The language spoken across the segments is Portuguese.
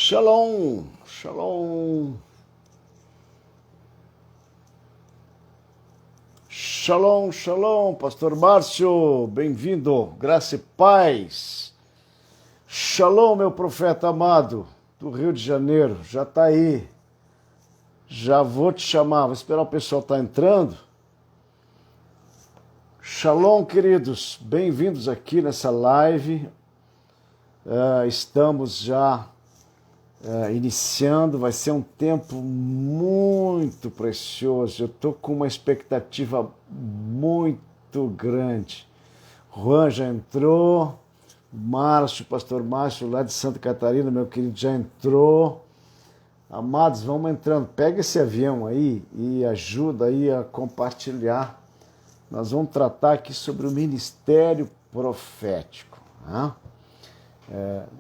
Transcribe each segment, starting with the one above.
Shalom, shalom, shalom, shalom, Pastor Márcio, bem-vindo, graça e paz. Shalom, meu profeta amado, do Rio de Janeiro, já tá aí, já vou te chamar, vou esperar o pessoal estar entrando. Shalom, queridos, bem-vindos aqui nessa live, estamos já iniciando, vai ser um tempo muito precioso. Eu estou com uma expectativa muito grande. Juan já entrou, Márcio, pastor Márcio, lá de Santa Catarina, meu querido, já entrou. Amados, vamos entrando. Pega esse avião aí e ajuda aí a compartilhar. Nós vamos tratar aqui sobre o ministério profético, né?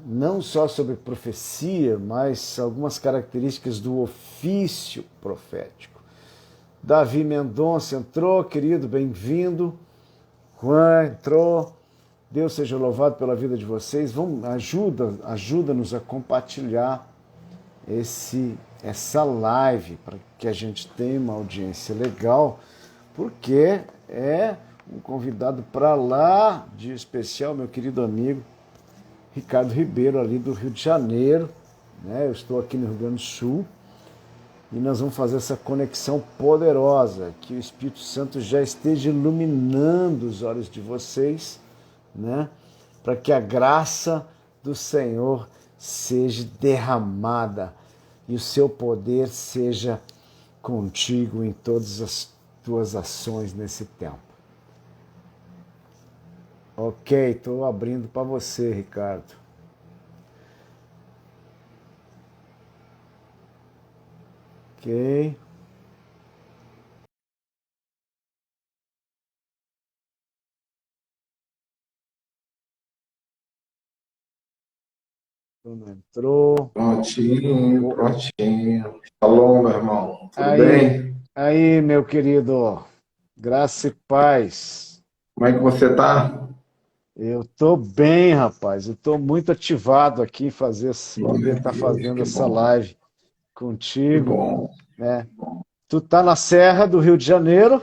Não só sobre profecia, mas algumas características do ofício profético. Davi Mendonça entrou, querido, bem-vindo. Juan entrou. Deus seja louvado pela vida de vocês. Ajuda-nos a compartilhar essa live para que a gente tenha uma audiência legal, porque é um convidado para lá de especial, meu querido amigo Ricardo Ribeiro, ali do Rio de Janeiro, né? Eu estou aqui no Rio Grande do Sul e nós vamos fazer essa conexão poderosa, que o Espírito Santo já esteja iluminando os olhos de vocês, né? Para que a graça do Senhor seja derramada e o seu poder seja contigo em todas as tuas ações nesse tempo. Ok, estou abrindo para você, Ricardo. Ok. Não entrou. Prontinho, prontinho. Shalom, meu irmão. Tudo Aí, bem? aí, meu querido, graça e paz. Como é que você tá? Eu tô bem, rapaz. Eu tô muito ativado aqui em Glória poder a estar Deus, fazendo que essa bom, live que contigo, bom. né? Tu tá na Serra do Rio de Janeiro?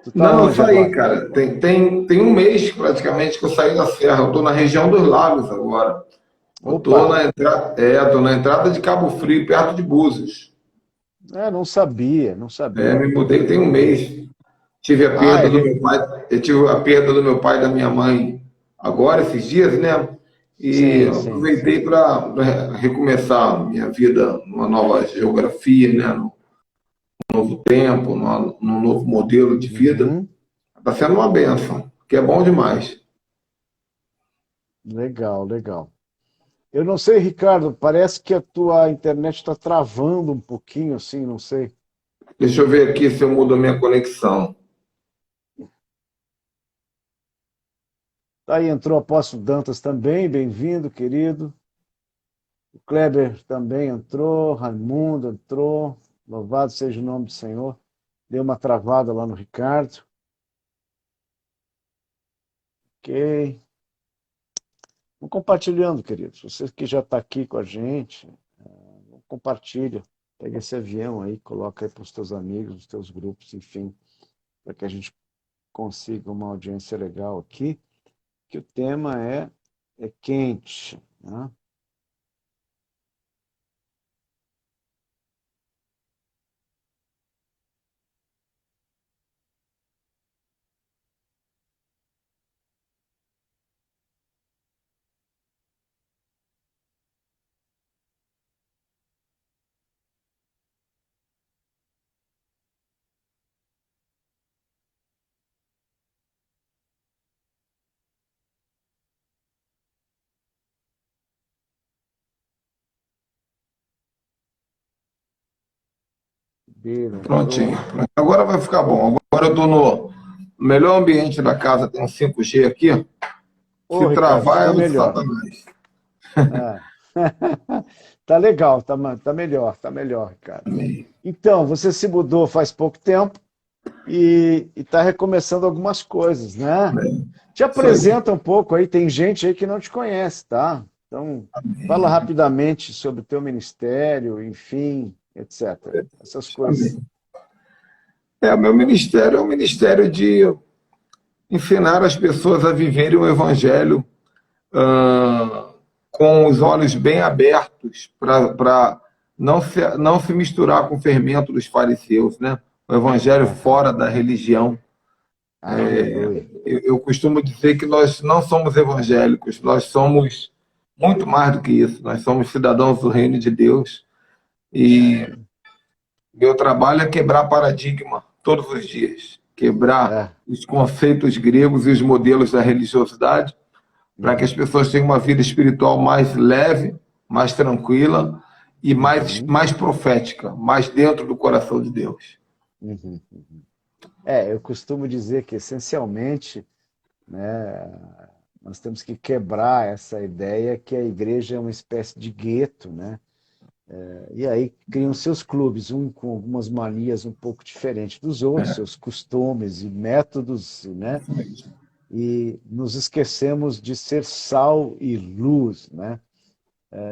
Tu tá Não, eu onde saí, agora? cara. Tem um mês praticamente que eu saí da serra. Eu tô na região dos lagos agora. Eu Opa, tô na entrada de Cabo Frio, perto de Búzios. não sabia, não sabia. Me mudei tem um mês. Tive a Ah, perda do é. meu pai, eu tive a perda do meu pai e da minha mãe agora, esses dias, né? E Sim, sim, sim. aproveitei para recomeçar minha vida numa nova geografia, né? Num novo tempo, num novo modelo de vida. Uhum. Está sendo uma benção, que é bom demais. Legal, legal. Eu não sei, Ricardo, parece que a tua internet está travando um pouquinho, assim, não sei. Deixa eu ver aqui se eu mudo a minha conexão. Aí entrou o apóstolo Dantas também, bem-vindo, querido. O Kleber também entrou, Raimundo entrou. Louvado seja o nome do Senhor. Deu uma travada lá no Ricardo. Ok. Vamos compartilhando, queridos. Você que já está aqui com a gente, compartilha. Pega esse avião aí, coloca aí para os teus amigos, os teus grupos, enfim, para que a gente consiga uma audiência legal aqui, que o tema é quente, né? Bira Prontinho. entrou. Agora vai ficar bom. Agora eu estou no melhor ambiente da casa, tem um 5G aqui. Ô, Se Ricardo, travar é tá o melhor. Satanás. É. Tá legal, tá melhor, Ricardo. Então, você se mudou faz pouco tempo e está recomeçando algumas coisas, né? Te Isso aí. apresenta um pouco aí, tem gente aí que não te conhece, tá? Então, fala rapidamente sobre o teu ministério, enfim, etc. Essas coisas. Amém. O meu ministério é um ministério de ensinar as pessoas a viverem o evangelho com os olhos bem abertos para não se misturar com o fermento dos fariseus, né? O evangelho fora da religião. Aleluia. Eu costumo dizer que nós não somos evangélicos, nós somos muito mais do que isso, nós somos cidadãos do reino de Deus e meu trabalho é quebrar paradigma todos os dias, quebrar os conceitos gregos e os modelos da religiosidade para que as pessoas tenham uma vida espiritual mais leve, mais tranquila e mais profética, mais dentro do coração de Deus. Eu costumo dizer que, essencialmente, né, nós temos que quebrar essa ideia que a igreja é uma espécie de gueto, né? E aí criam seus clubes, um com algumas manias um pouco diferentes dos outros, seus costumes e métodos, né? E nos esquecemos de ser sal e luz, né?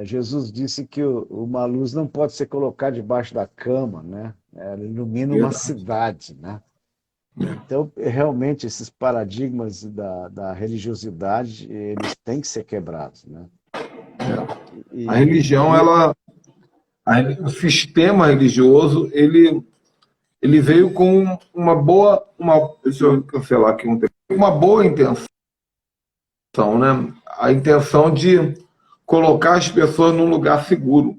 Jesus disse que uma luz não pode ser colocada debaixo da cama, né? Ela ilumina uma cidade, né? Então, realmente, esses paradigmas da religiosidade, eles têm que ser quebrados, né? A religião, o sistema religioso, ele veio com deixa eu cancelar aqui uma boa intenção, né? A intenção de colocar as pessoas num lugar seguro.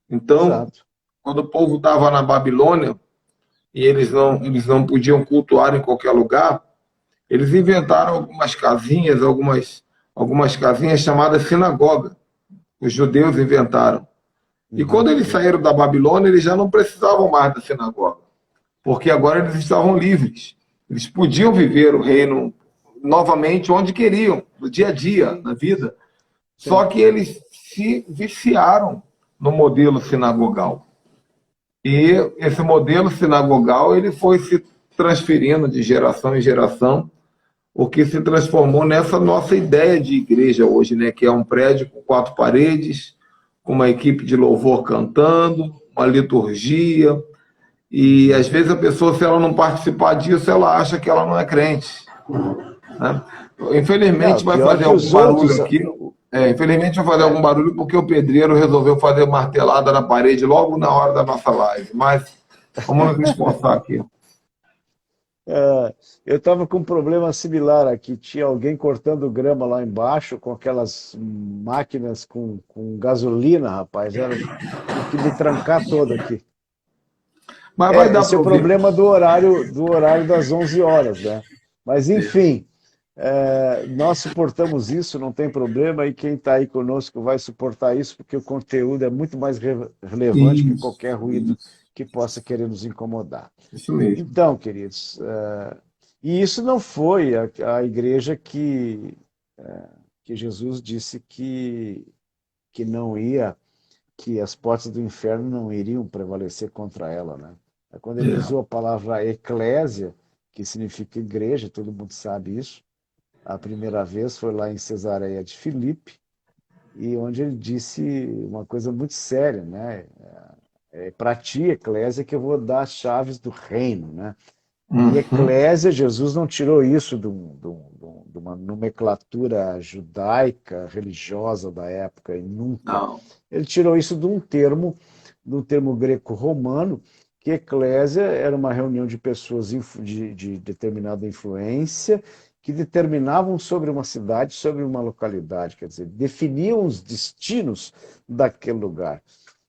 Então, Exato. quando o povo estava na Babilônia e eles não podiam cultuar em qualquer lugar, eles inventaram algumas casinhas chamadas sinagoga. Os judeus inventaram. E quando eles saíram da Babilônia, eles já não precisavam mais da sinagoga, porque agora eles estavam livres. Eles podiam viver o reino novamente onde queriam, no dia a dia, na vida. Só que eles se viciaram no modelo sinagogal. E esse modelo sinagogal ele foi se transferindo de geração em geração, o que se transformou nessa nossa ideia de igreja hoje, né? Que é um prédio com 4 paredes, com uma equipe de louvor cantando, uma liturgia, e às vezes a pessoa, se ela não participar disso, ela acha que ela não é crente, né? Infelizmente vai fazer algum barulho aqui. Infelizmente vai fazer algum barulho porque o pedreiro resolveu fazer martelada na parede logo na hora da nossa live. Mas vamos nos esforçar aqui. Eu estava com um problema similar aqui. Tinha alguém cortando grama lá embaixo com aquelas máquinas com gasolina, rapaz. Tinha que me trancar todo aqui. Mas vai dar esse é o problema do horário das 11 horas, né? Mas, enfim, nós suportamos isso, não tem problema, e quem está aí conosco vai suportar isso, porque o conteúdo é muito mais relevante que qualquer ruído que possa querer nos incomodar. Isso mesmo. Então, queridos, e isso não foi a igreja que Jesus disse que não ia, que as portas do inferno não iriam prevalecer contra ela, né? Quando ele usou a palavra eclésia, que significa igreja, todo mundo sabe isso, a primeira vez foi lá em Cesareia de Filipe, e onde ele disse uma coisa muito séria, né? Para ti, eclésia, que eu vou dar as chaves do reino, né? E eclésia, Jesus não tirou isso de uma nomenclatura judaica, religiosa da época, e nunca. Não. Ele tirou isso de um termo greco-romano, que eclésia era uma reunião de pessoas de determinada influência que determinavam sobre uma cidade, sobre uma localidade, quer dizer, definiam os destinos daquele lugar.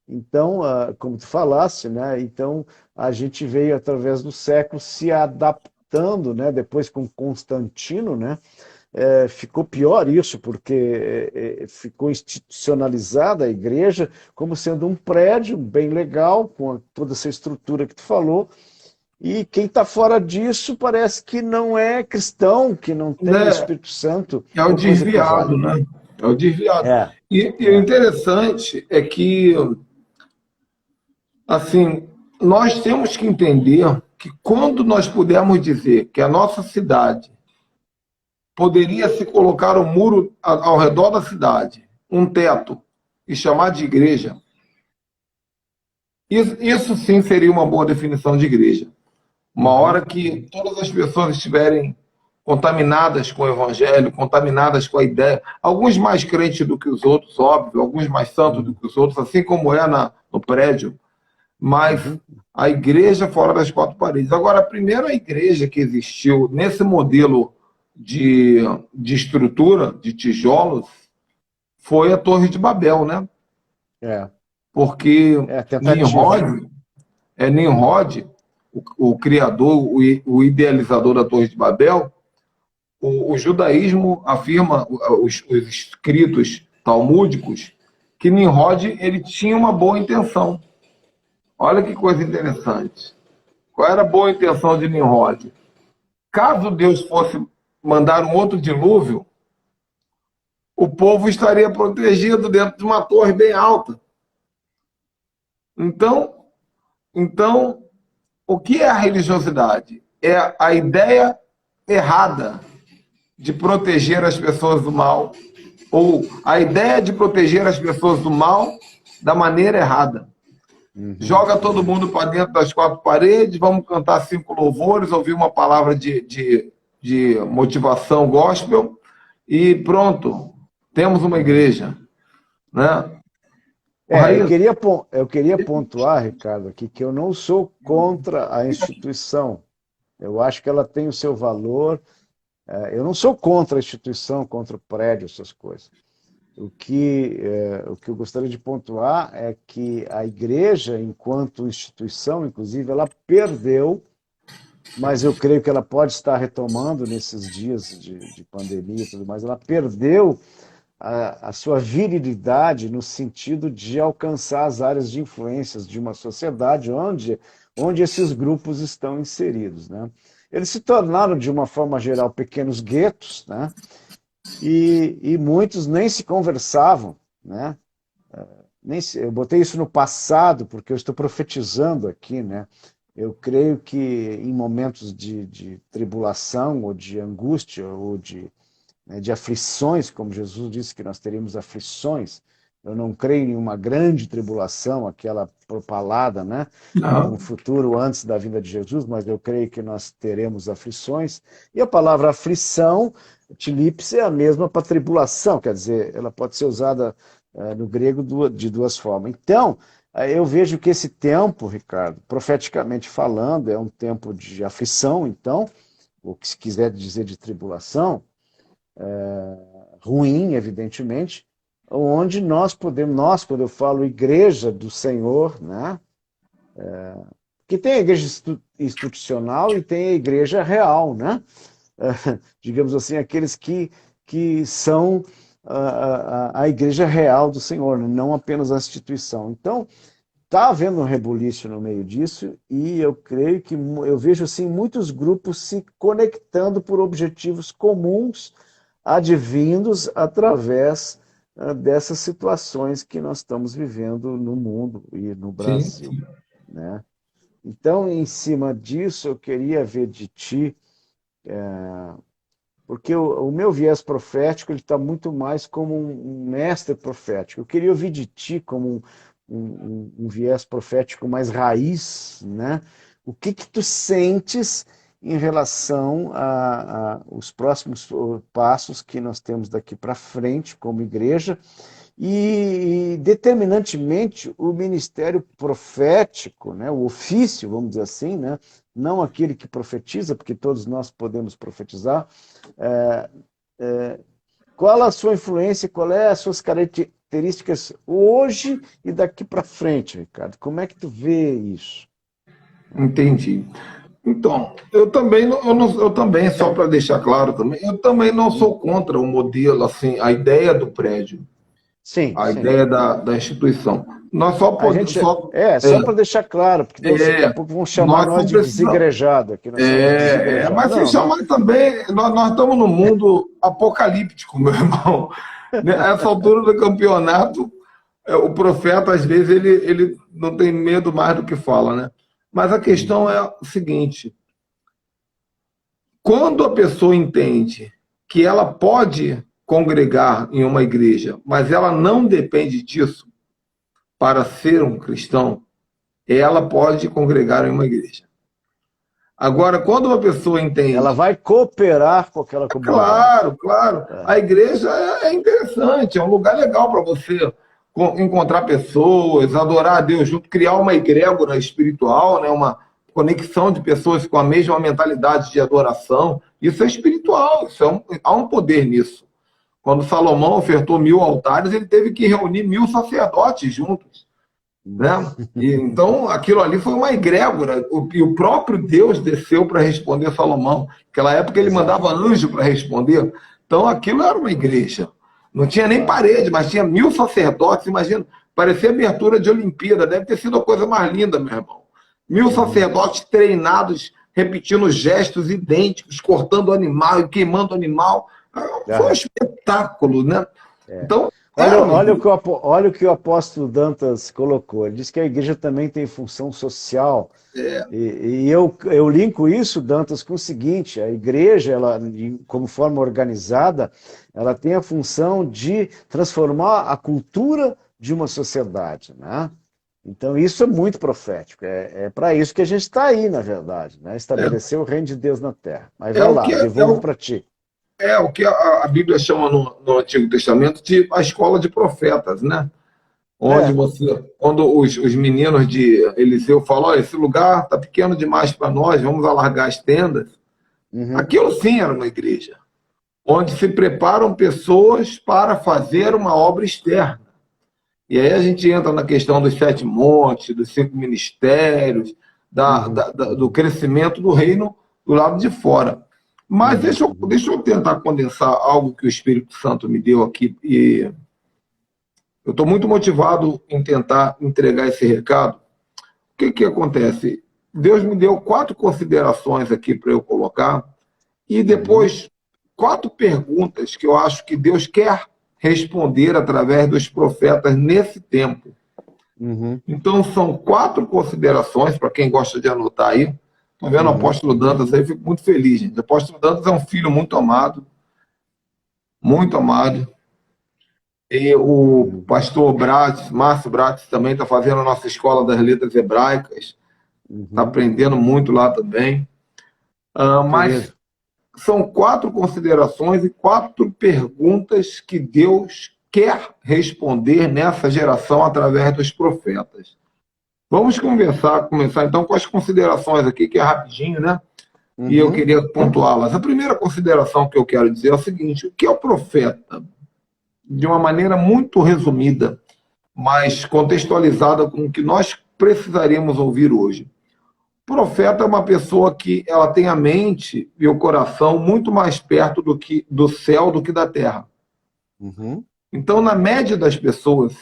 Então, como tu falaste, né? Então a gente veio através do século se adaptando, né? Depois com Constantino, né? Ficou pior isso, porque ficou institucionalizada a igreja como sendo um prédio bem legal, com toda essa estrutura que tu falou, e quem está fora disso parece que não é cristão, que não tem o Espírito Santo. É o desviado, né? É o desviado. E o interessante é que, assim, nós temos que entender que quando nós pudermos dizer que a nossa cidade poderia se colocar um muro ao redor da cidade, um teto e chamar de igreja, isso sim seria uma boa definição de igreja. Uma hora que todas as pessoas estiverem contaminadas com o evangelho, contaminadas com a ideia, alguns mais crentes do que os outros, óbvio, alguns mais santos do que os outros, assim como é no prédio, mas a igreja fora das quatro paredes. Agora, a primeira igreja que existiu nesse modelo de estrutura, de tijolos, foi a Torre de Babel, né? É, Porque é a tentativa, né? Nimrod, o criador, o idealizador da Torre de Babel. O judaísmo afirma, os escritos talmúdicos, que Nimrod ele tinha uma boa intenção. Olha que coisa interessante. Qual era a boa intenção de Nimrod? Caso Deus fosse mandar um outro dilúvio, o povo estaria protegido dentro de uma torre bem alta. Então, o que é a religiosidade? É a ideia errada de proteger as pessoas do mal, ou a ideia de proteger as pessoas do mal da maneira errada. Joga todo mundo para dentro das quatro paredes, vamos cantar 5 louvores, ouvir uma palavra de motivação gospel e pronto, temos uma igreja. Né? Eu queria pontuar, Ricardo, aqui que eu não sou contra a instituição. Eu acho que ela tem o seu valor. Eu não sou contra a instituição, contra o prédio, essas coisas. O que eu gostaria de pontuar é que a igreja, enquanto instituição, inclusive, ela perdeu, mas eu creio que ela pode estar retomando nesses dias de pandemia e tudo mais, ela perdeu a sua virilidade no sentido de alcançar as áreas de influências de uma sociedade onde esses grupos estão inseridos, né? Eles se tornaram, de uma forma geral, pequenos guetos, né? E muitos nem se conversavam, né? Eu botei isso no passado porque eu estou profetizando aqui, né? Eu creio que em momentos de tribulação ou de angústia ou de aflições, como Jesus disse que nós teríamos aflições. Eu não creio em uma grande tribulação, aquela propalada, né, no futuro antes da vinda de Jesus, mas eu creio que nós teremos aflições. E a palavra aflição, tilipse, é a mesma para tribulação, quer dizer, ela pode ser usada no grego de duas formas. Então, eu vejo que esse tempo, Ricardo, profeticamente falando, é um tempo de aflição, então, ou que se quiser dizer de tribulação, ruim, evidentemente, onde quando eu falo igreja do Senhor, né? Que tem a igreja institucional e tem a igreja real, né? Digamos assim, aqueles que são a igreja real do Senhor, não apenas a instituição. Então, está havendo um rebuliço no meio disso e eu creio que eu vejo assim muitos grupos se conectando por objetivos comuns advindos através dessas situações que nós estamos vivendo no mundo e no Brasil, Sim. né? Então, em cima disso, eu queria ver de ti, porque o meu viés profético ele está muito mais como um mestre profético. Eu queria ouvir de ti como um viés profético mais raiz, né? O que tu sentes em relação aos próximos passos que nós temos daqui para frente como igreja e, determinantemente, o ministério profético, né, o ofício, vamos dizer assim, né, não aquele que profetiza, porque todos nós podemos profetizar. Qual a sua influência, qual é as suas características hoje e daqui para frente, Ricardo? Como é que tu vê isso? Entendi. Então, eu também, só para deixar claro também, eu também não sou contra o modelo, assim, a ideia do prédio, Sim, a sim. ideia da instituição. Nós só A podemos. gente, só para deixar claro, porque daqui a pouco vão chamar Nós nós não de precisamos. desigrejado, que nós somos desigrejados. Mas se Não, chamar também, nós estamos num mundo apocalíptico, meu irmão. Nessa altura do campeonato, o profeta, às vezes, ele não tem medo mais do que fala, né? Mas a questão é o seguinte: quando a pessoa entende que ela pode congregar em uma igreja, mas ela não depende disso para ser um cristão, ela pode congregar em uma igreja. Agora, quando uma pessoa entende... Ela vai cooperar com aquela comunidade. Claro, claro. A igreja é interessante, é um lugar legal para você encontrar pessoas, adorar a Deus junto, criar uma egrégora espiritual, né? Uma conexão de pessoas com a mesma mentalidade de adoração. Isso é espiritual, há um poder nisso. Quando Salomão ofertou 1000 altares, ele teve que reunir 1000 sacerdotes juntos. Né? Então, aquilo ali foi uma egrégora, e o próprio Deus desceu para responder a Salomão. Naquela época ele mandava anjo para responder. Então, aquilo era uma igreja. Não tinha nem parede, mas tinha 1000 sacerdotes. Imagina, parecia abertura de Olimpíada. Deve ter sido a coisa mais linda, meu irmão. 1000 sacerdotes treinados, repetindo gestos idênticos, cortando o animal e queimando o animal. Foi um espetáculo, né? Então, olha o que o apóstolo Dantas colocou. Ele diz que a igreja também tem função social. E eu linko isso, Dantas, com o seguinte: a igreja, ela, como forma organizada, ela tem a função de transformar a cultura de uma sociedade, né? Então isso é muito profético. É para isso que a gente está aí, na verdade, né? Estabelecer o reino de Deus na terra. Mas vai lá, devolvo para ti. É o que a Bíblia chama no Antigo Testamento de a escola de profetas, né? Onde quando os meninos de Eliseu falam, olha, esse lugar está pequeno demais para nós, vamos alargar as tendas. Aquilo sim era uma igreja, onde se preparam pessoas para fazer uma obra externa. E aí a gente entra na questão dos 7 montes, dos 5 ministérios, do crescimento do reino do lado de fora. Mas deixa eu tentar condensar algo que o Espírito Santo me deu aqui. E eu estou muito motivado em tentar entregar esse recado. O que acontece? Deus me deu 4 considerações aqui para eu colocar. E depois, 4 perguntas que eu acho que Deus quer responder através dos profetas nesse tempo. Então, são 4 considerações, para quem gosta de anotar aí. Estou vendo o apóstolo Dantas aí, fico muito feliz, gente. O apóstolo Dantas é um filho muito amado. Muito amado. E o pastor Bratis, Márcio Bratis, também está fazendo a nossa escola das letras hebraicas. Está aprendendo muito lá também. Mas são 4 considerações e 4 perguntas que Deus quer responder nessa geração através dos profetas. Vamos começar então com as considerações aqui, que é rapidinho, né? E eu queria pontuá-las. A primeira consideração que eu quero dizer é o seguinte: o que é o profeta? De uma maneira muito resumida, mas contextualizada com o que nós precisaríamos ouvir hoje. O profeta é uma pessoa que ela tem a mente e o coração muito mais perto do céu do que da terra. Então, na média das pessoas,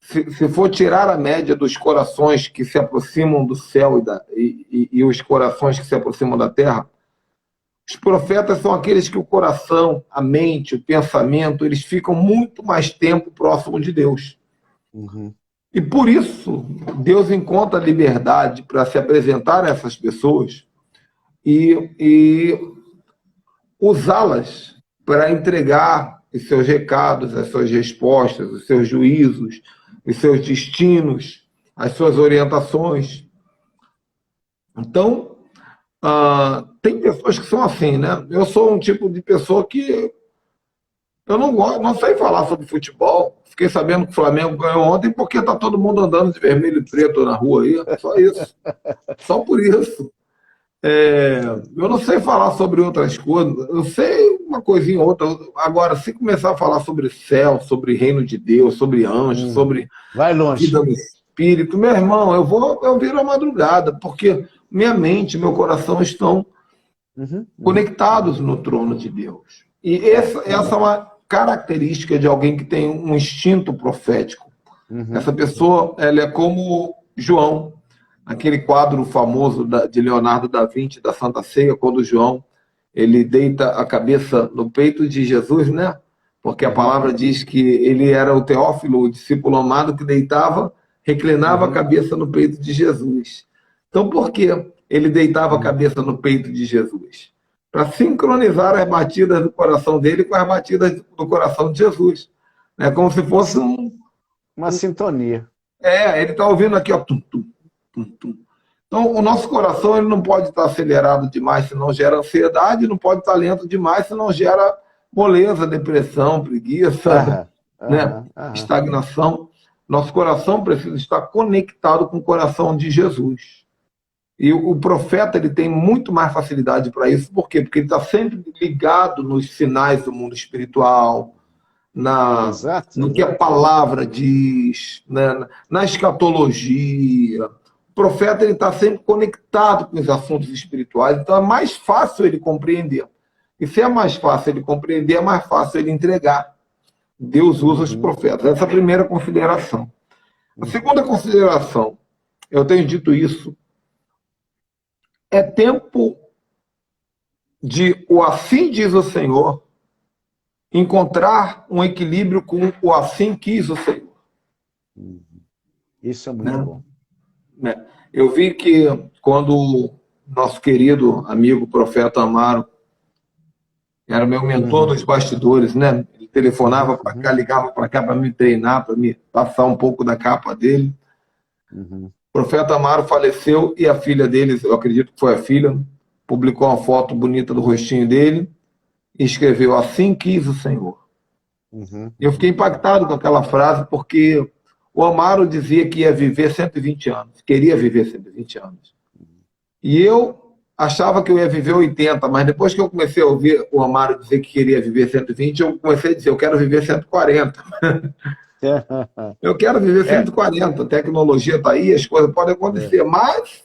se for tirar a média dos corações que se aproximam do céu e os corações que se aproximam da terra, os profetas são aqueles que o coração, a mente, o pensamento, eles ficam muito mais tempo próximo de Deus. E por isso, Deus encontra liberdade para se apresentar a essas pessoas e usá-las para entregar os seus recados, as suas respostas, os seus juízos, os seus destinos, as suas orientações. Então, tem pessoas que são assim, né? Eu sou um tipo de pessoa que eu não sei falar sobre futebol. Fiquei sabendo que o Flamengo ganhou ontem porque está todo mundo andando de vermelho e preto na rua aí. Só isso. Só por isso. Eu não sei falar sobre outras coisas. Eu sei uma coisinha ou outra. Agora, se começar a falar sobre céu, sobre reino de Deus, sobre anjos, sobre vai longe. Vida no espírito, meu irmão, eu viro a madrugada, porque minha mente e meu coração estão conectados no trono de Deus. E essa é uma característica de alguém que tem um instinto profético. Essa pessoa, ela é como João, aquele quadro famoso de Leonardo da Vinci, da Santa Ceia, quando João ele deita a cabeça no peito de Jesus, né? Porque a palavra diz que ele era o Teófilo, o discípulo amado que reclinava a cabeça no peito de Jesus. Então, por que ele deitava a cabeça no peito de Jesus? para sincronizar as batidas do coração dele com as batidas do coração de Jesus. É como se fosse uma sintonia. Ele está ouvindo aqui, ó, tum, tum, tum, tum. Então, o nosso coração ele não pode estar acelerado demais, senão gera ansiedade, não pode estar lento demais, senão gera moleza, depressão, preguiça, né? Estagnação. Nosso coração precisa estar conectado com o coração de Jesus. E o profeta ele tem muito mais facilidade para isso. Por quê? Porque ele está sempre ligado nos sinais do mundo espiritual, no que a palavra diz, né? Na escatologia. O profeta ele está sempre conectado com os assuntos espirituais, então é mais fácil ele compreender. E se é mais fácil ele compreender, é mais fácil ele entregar. Deus usa os profetas. Essa é a primeira consideração. A segunda consideração, eu tenho dito isso, é tempo de o assim diz o Senhor encontrar um equilíbrio com o assim quis o Senhor. Isso é muito bom. Eu vi que quando o nosso querido amigo profeta Amaro era meu mentor nos bastidores, né? Ele telefonava para cá, ligava para cá para me treinar, para me passar um pouco da capa dele. O profeta Amaro faleceu e a filha dele, eu acredito que foi a filha, publicou uma foto bonita do rostinho dele e escreveu assim quis o Senhor. Eu fiquei impactado com aquela frase porque o Amaro dizia que ia viver 120 anos, queria viver 120 anos. E eu achava que eu ia viver 80, mas depois que eu comecei a ouvir o Amaro dizer que queria viver 120, eu comecei a dizer, eu quero viver 140. Eu quero viver 140, a tecnologia está aí, as coisas podem acontecer, mas...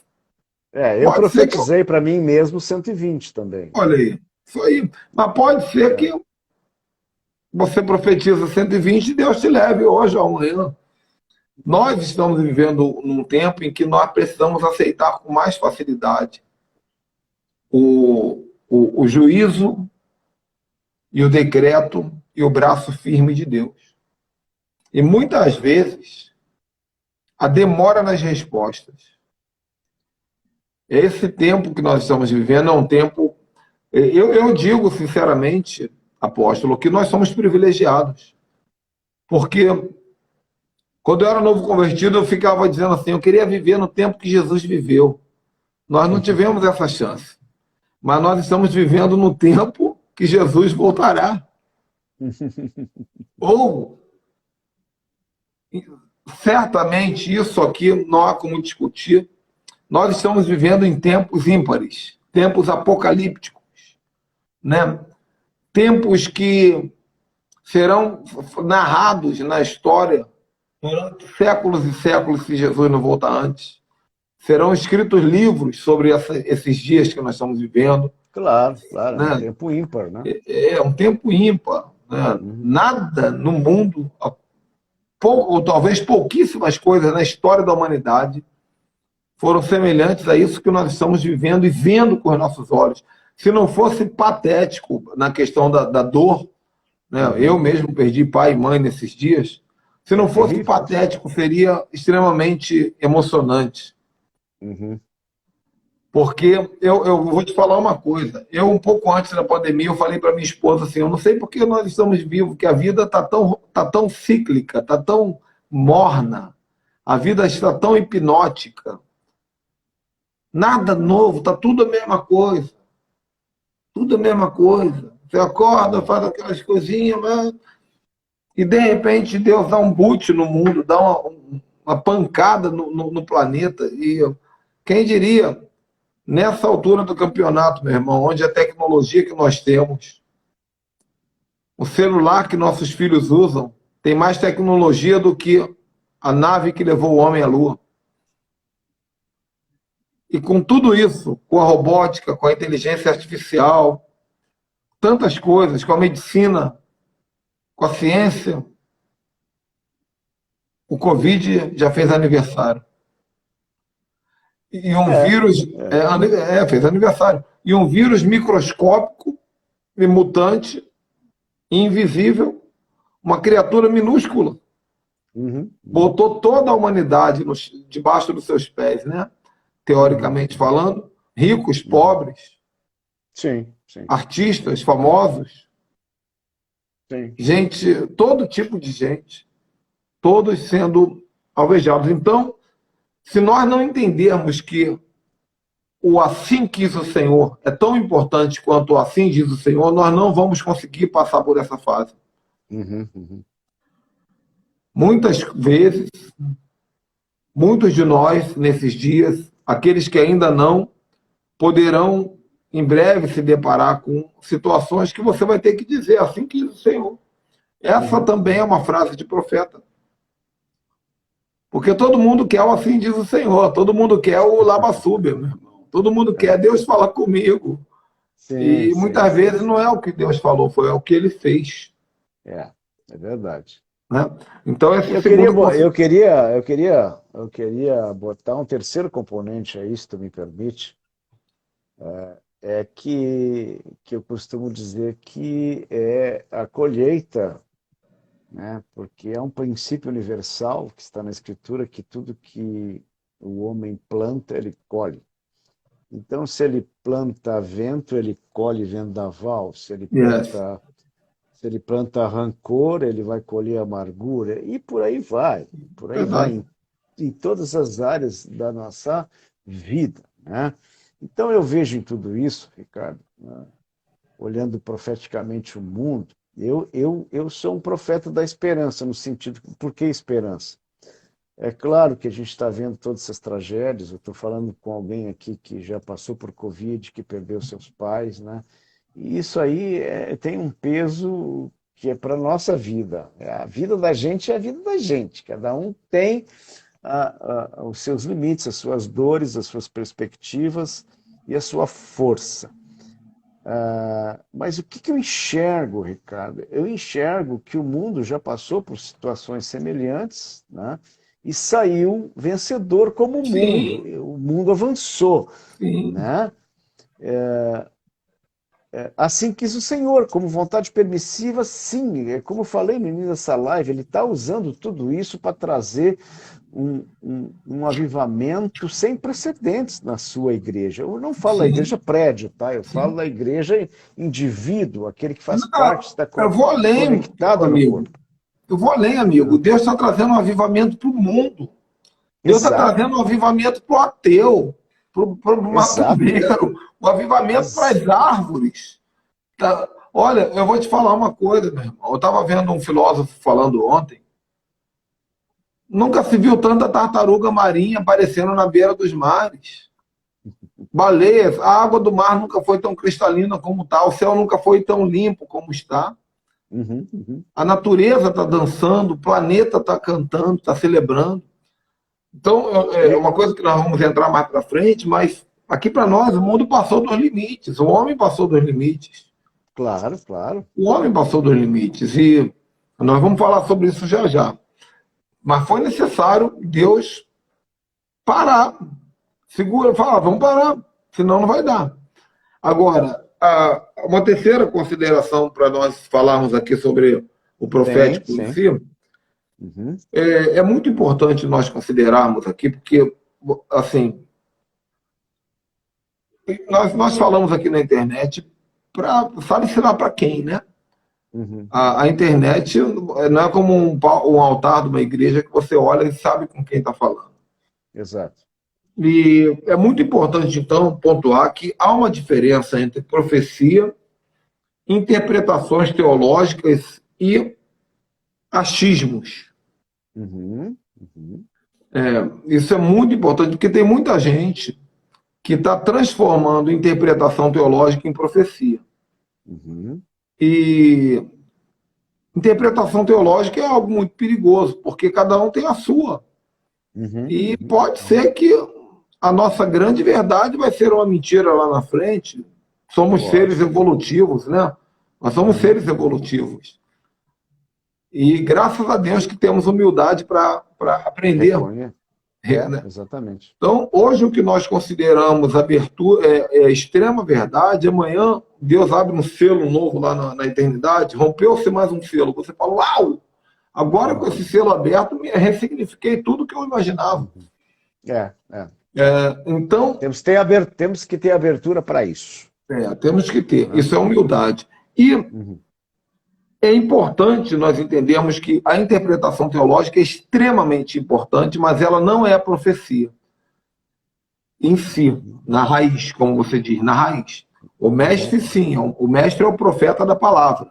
eu profetizei para mim mesmo 120 também. Olha aí, isso aí. Mas pode ser que você profetiza 120 e Deus te leve hoje ou amanhã. Nós estamos vivendo num tempo em que nós precisamos aceitar com mais facilidade o juízo e o decreto e o braço firme de Deus. E muitas vezes a demora nas respostas. Esse tempo que nós estamos vivendo é um tempo... Eu digo sinceramente, apóstolo, que nós somos privilegiados. Porque quando eu era novo convertido, eu ficava dizendo assim, eu queria viver no tempo que Jesus viveu. Nós não tivemos essa chance. Mas nós estamos vivendo no tempo que Jesus voltará. Ou, certamente, isso aqui não há como discutir, nós estamos vivendo em tempos ímpares, tempos apocalípticos, né? Tempos que serão narrados na história durante séculos e séculos, se Jesus não voltar antes. Serão escritos livros sobre esses dias que nós estamos vivendo. Claro, claro, né? É um tempo ímpar, né? É um tempo ímpar. Né? Nada no mundo, ou talvez pouquíssimas coisas na história da humanidade foram semelhantes a isso que nós estamos vivendo e vendo com os nossos olhos. Se não fosse patético na questão da dor, né? Eu mesmo perdi pai e mãe nesses dias. Se não fosse patético, seria extremamente emocionante. Porque eu vou te falar uma coisa. Eu, um pouco antes da pandemia, eu falei para minha esposa assim, eu não sei por que nós estamos vivos, que a vida está tão cíclica, está tão morna, a vida está tão hipnótica. Nada novo, está tudo a mesma coisa. Tudo a mesma coisa. Você acorda, faz aquelas coisinhas, mas... e de repente Deus dá um boot no mundo, dá uma pancada no planeta. E quem diria, nessa altura do campeonato, meu irmão, onde a tecnologia que nós temos, o celular que nossos filhos usam, tem mais tecnologia do que a nave que levou o homem à Lua. E com tudo isso, com a robótica, com a inteligência artificial, tantas coisas, com a medicina, com a ciência, o Covid já fez aniversário. E um vírus... fez aniversário. E um vírus microscópico, e mutante, invisível, uma criatura minúscula. Botou toda a humanidade debaixo dos seus pés, né? Teoricamente falando, ricos, pobres. Sim. sim, artistas famosos, sim. gente, todo tipo de gente, todos sendo alvejados. Então, se nós não entendermos que o assim quis o Senhor é tão importante quanto o assim diz o Senhor, nós não vamos conseguir passar por essa fase. Uhum, uhum. Muitas vezes, muitos de nós, nesses dias, aqueles que ainda não, poderão em breve se deparar com situações que você vai ter que dizer assim quis o Senhor. Essa Uhum. também é uma frase de profeta. Porque todo mundo quer o assim diz o Senhor, todo mundo quer o laba-súbia, meu irmão. Todo mundo quer É. Deus falar comigo. Sim, E sim, muitas sim, vezes sim. não é o que Deus falou, foi o que ele fez. É, é verdade. Né? Então, E esse segundo conselho. eu queria botar um terceiro componente aí, se tu me permite, é que eu costumo dizer que é a colheita, né? Porque é um princípio universal que está na Escritura que tudo que o homem planta, ele colhe. Então, se ele planta vento, ele colhe vendaval. Yes, Se ele planta rancor, ele vai colher amargura. E por aí vai. Por aí vai verdade. em todas as áreas da nossa vida, né? Então, eu vejo em tudo isso, Ricardo, né, olhando profeticamente o mundo, eu sou um profeta da esperança, no sentido, por que esperança? É claro que a gente está vendo todas essas tragédias. Eu estou falando com alguém aqui que já passou por Covid, que perdeu seus pais, né? E isso aí tem um peso que é para a nossa vida. A vida da gente é a vida da gente. Cada um tem os seus limites, as suas dores, as suas perspectivas e a sua força. Mas o que eu enxergo, Ricardo? Eu enxergo que o mundo já passou por situações semelhantes, né? E saiu vencedor como o mundo. Sim, O mundo avançou, sim. né? Assim quis o Senhor, como vontade permissiva, sim. É como eu falei no início dessa live, ele está usando tudo isso para trazer um avivamento sem precedentes na sua igreja. Eu não falo da igreja Sim, prédio, tá? Eu falo sim. da igreja indivíduo, aquele que faz parte, Não, está eu vou além, conectado no amigo. corpo. Eu vou além, amigo. Né? Deus está trazendo um avivamento para o mundo. Deus está Exato, trazendo um avivamento para o ateu, para o exato, macumbeiro, um avivamento para as exato. árvores. Tá? Olha, eu vou te falar uma coisa, meu irmão. Eu estava vendo um filósofo falando ontem. Nunca se viu tanta tartaruga marinha aparecendo na beira dos mares. Baleias, a água do mar nunca foi tão cristalina como está, o céu nunca foi tão limpo como está. Uhum, uhum. A natureza está dançando, o planeta está cantando, está celebrando. Então, é E, uma coisa que nós vamos entrar mais para frente, mas aqui para nós o mundo passou dos limites, o homem passou dos limites. claro, claro. O homem passou dos limites e nós vamos falar sobre isso já já. Mas foi necessário Deus parar, segura, falar, vamos parar, senão não vai dar. Agora, uma terceira consideração para nós falarmos aqui sobre o Sim, profético em sim. si, Uhum, é muito importante nós considerarmos aqui, porque, assim, nós falamos aqui na internet para, sabe-se lá para quem, né? uhum. A internet não é como um altar de uma igreja que você olha e sabe com quem está falando. Exato. E é muito importante, então, pontuar que há uma diferença entre profecia, interpretações teológicas e achismos. Uhum, uhum, Isso é muito importante, porque tem muita gente que está transformando interpretação teológica em profecia. uhum, E interpretação teológica é algo muito perigoso, porque cada um tem a sua. uhum, E uhum, pode uhum. ser que a nossa grande verdade vai ser uma mentira lá na frente. Somos seres Pode. evolutivos, né? Nós somos Uhum, seres uhum. evolutivos. E graças a Deus que temos humildade para aprender. Reconhe. É, Né? exatamente. Então, hoje o que nós consideramos abertura é extrema verdade. Amanhã Deus abre um selo novo lá na eternidade. Rompeu-se mais um selo. Você fala, uau! Agora com esse Uhum, selo aberto, me ressignifiquei tudo que eu imaginava. uhum. É, é. Então, Temos que ter abertura para isso. Temos que ter. Né? Isso é humildade. E Uhum. é importante nós entendermos que a interpretação teológica é extremamente importante, mas ela não é a profecia em si, na raiz, como você diz, na raiz. O mestre, sim, o mestre é o profeta da palavra.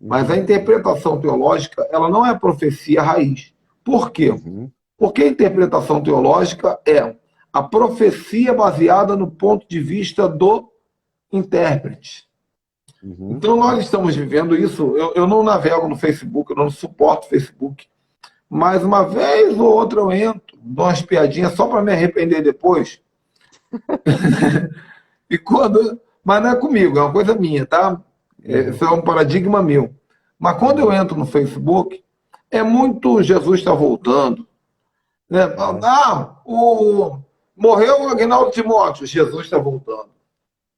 Mas a interpretação teológica, ela não é a profecia raiz. Por quê? Uhum. Porque a interpretação teológica é a profecia baseada no ponto de vista do intérprete. Uhum. Então, nós estamos vivendo isso. Eu não navego no Facebook, eu não suporto Facebook. Mas uma vez ou outra eu entro, dou umas piadinhas só para me arrepender depois. E quando... Mas não é comigo, é uma coisa minha, tá? Isso é um paradigma meu. Mas quando eu entro no Facebook, é muito Jesus está voltando. Né? Morreu o Agnaldo Timóteo, Jesus está voltando.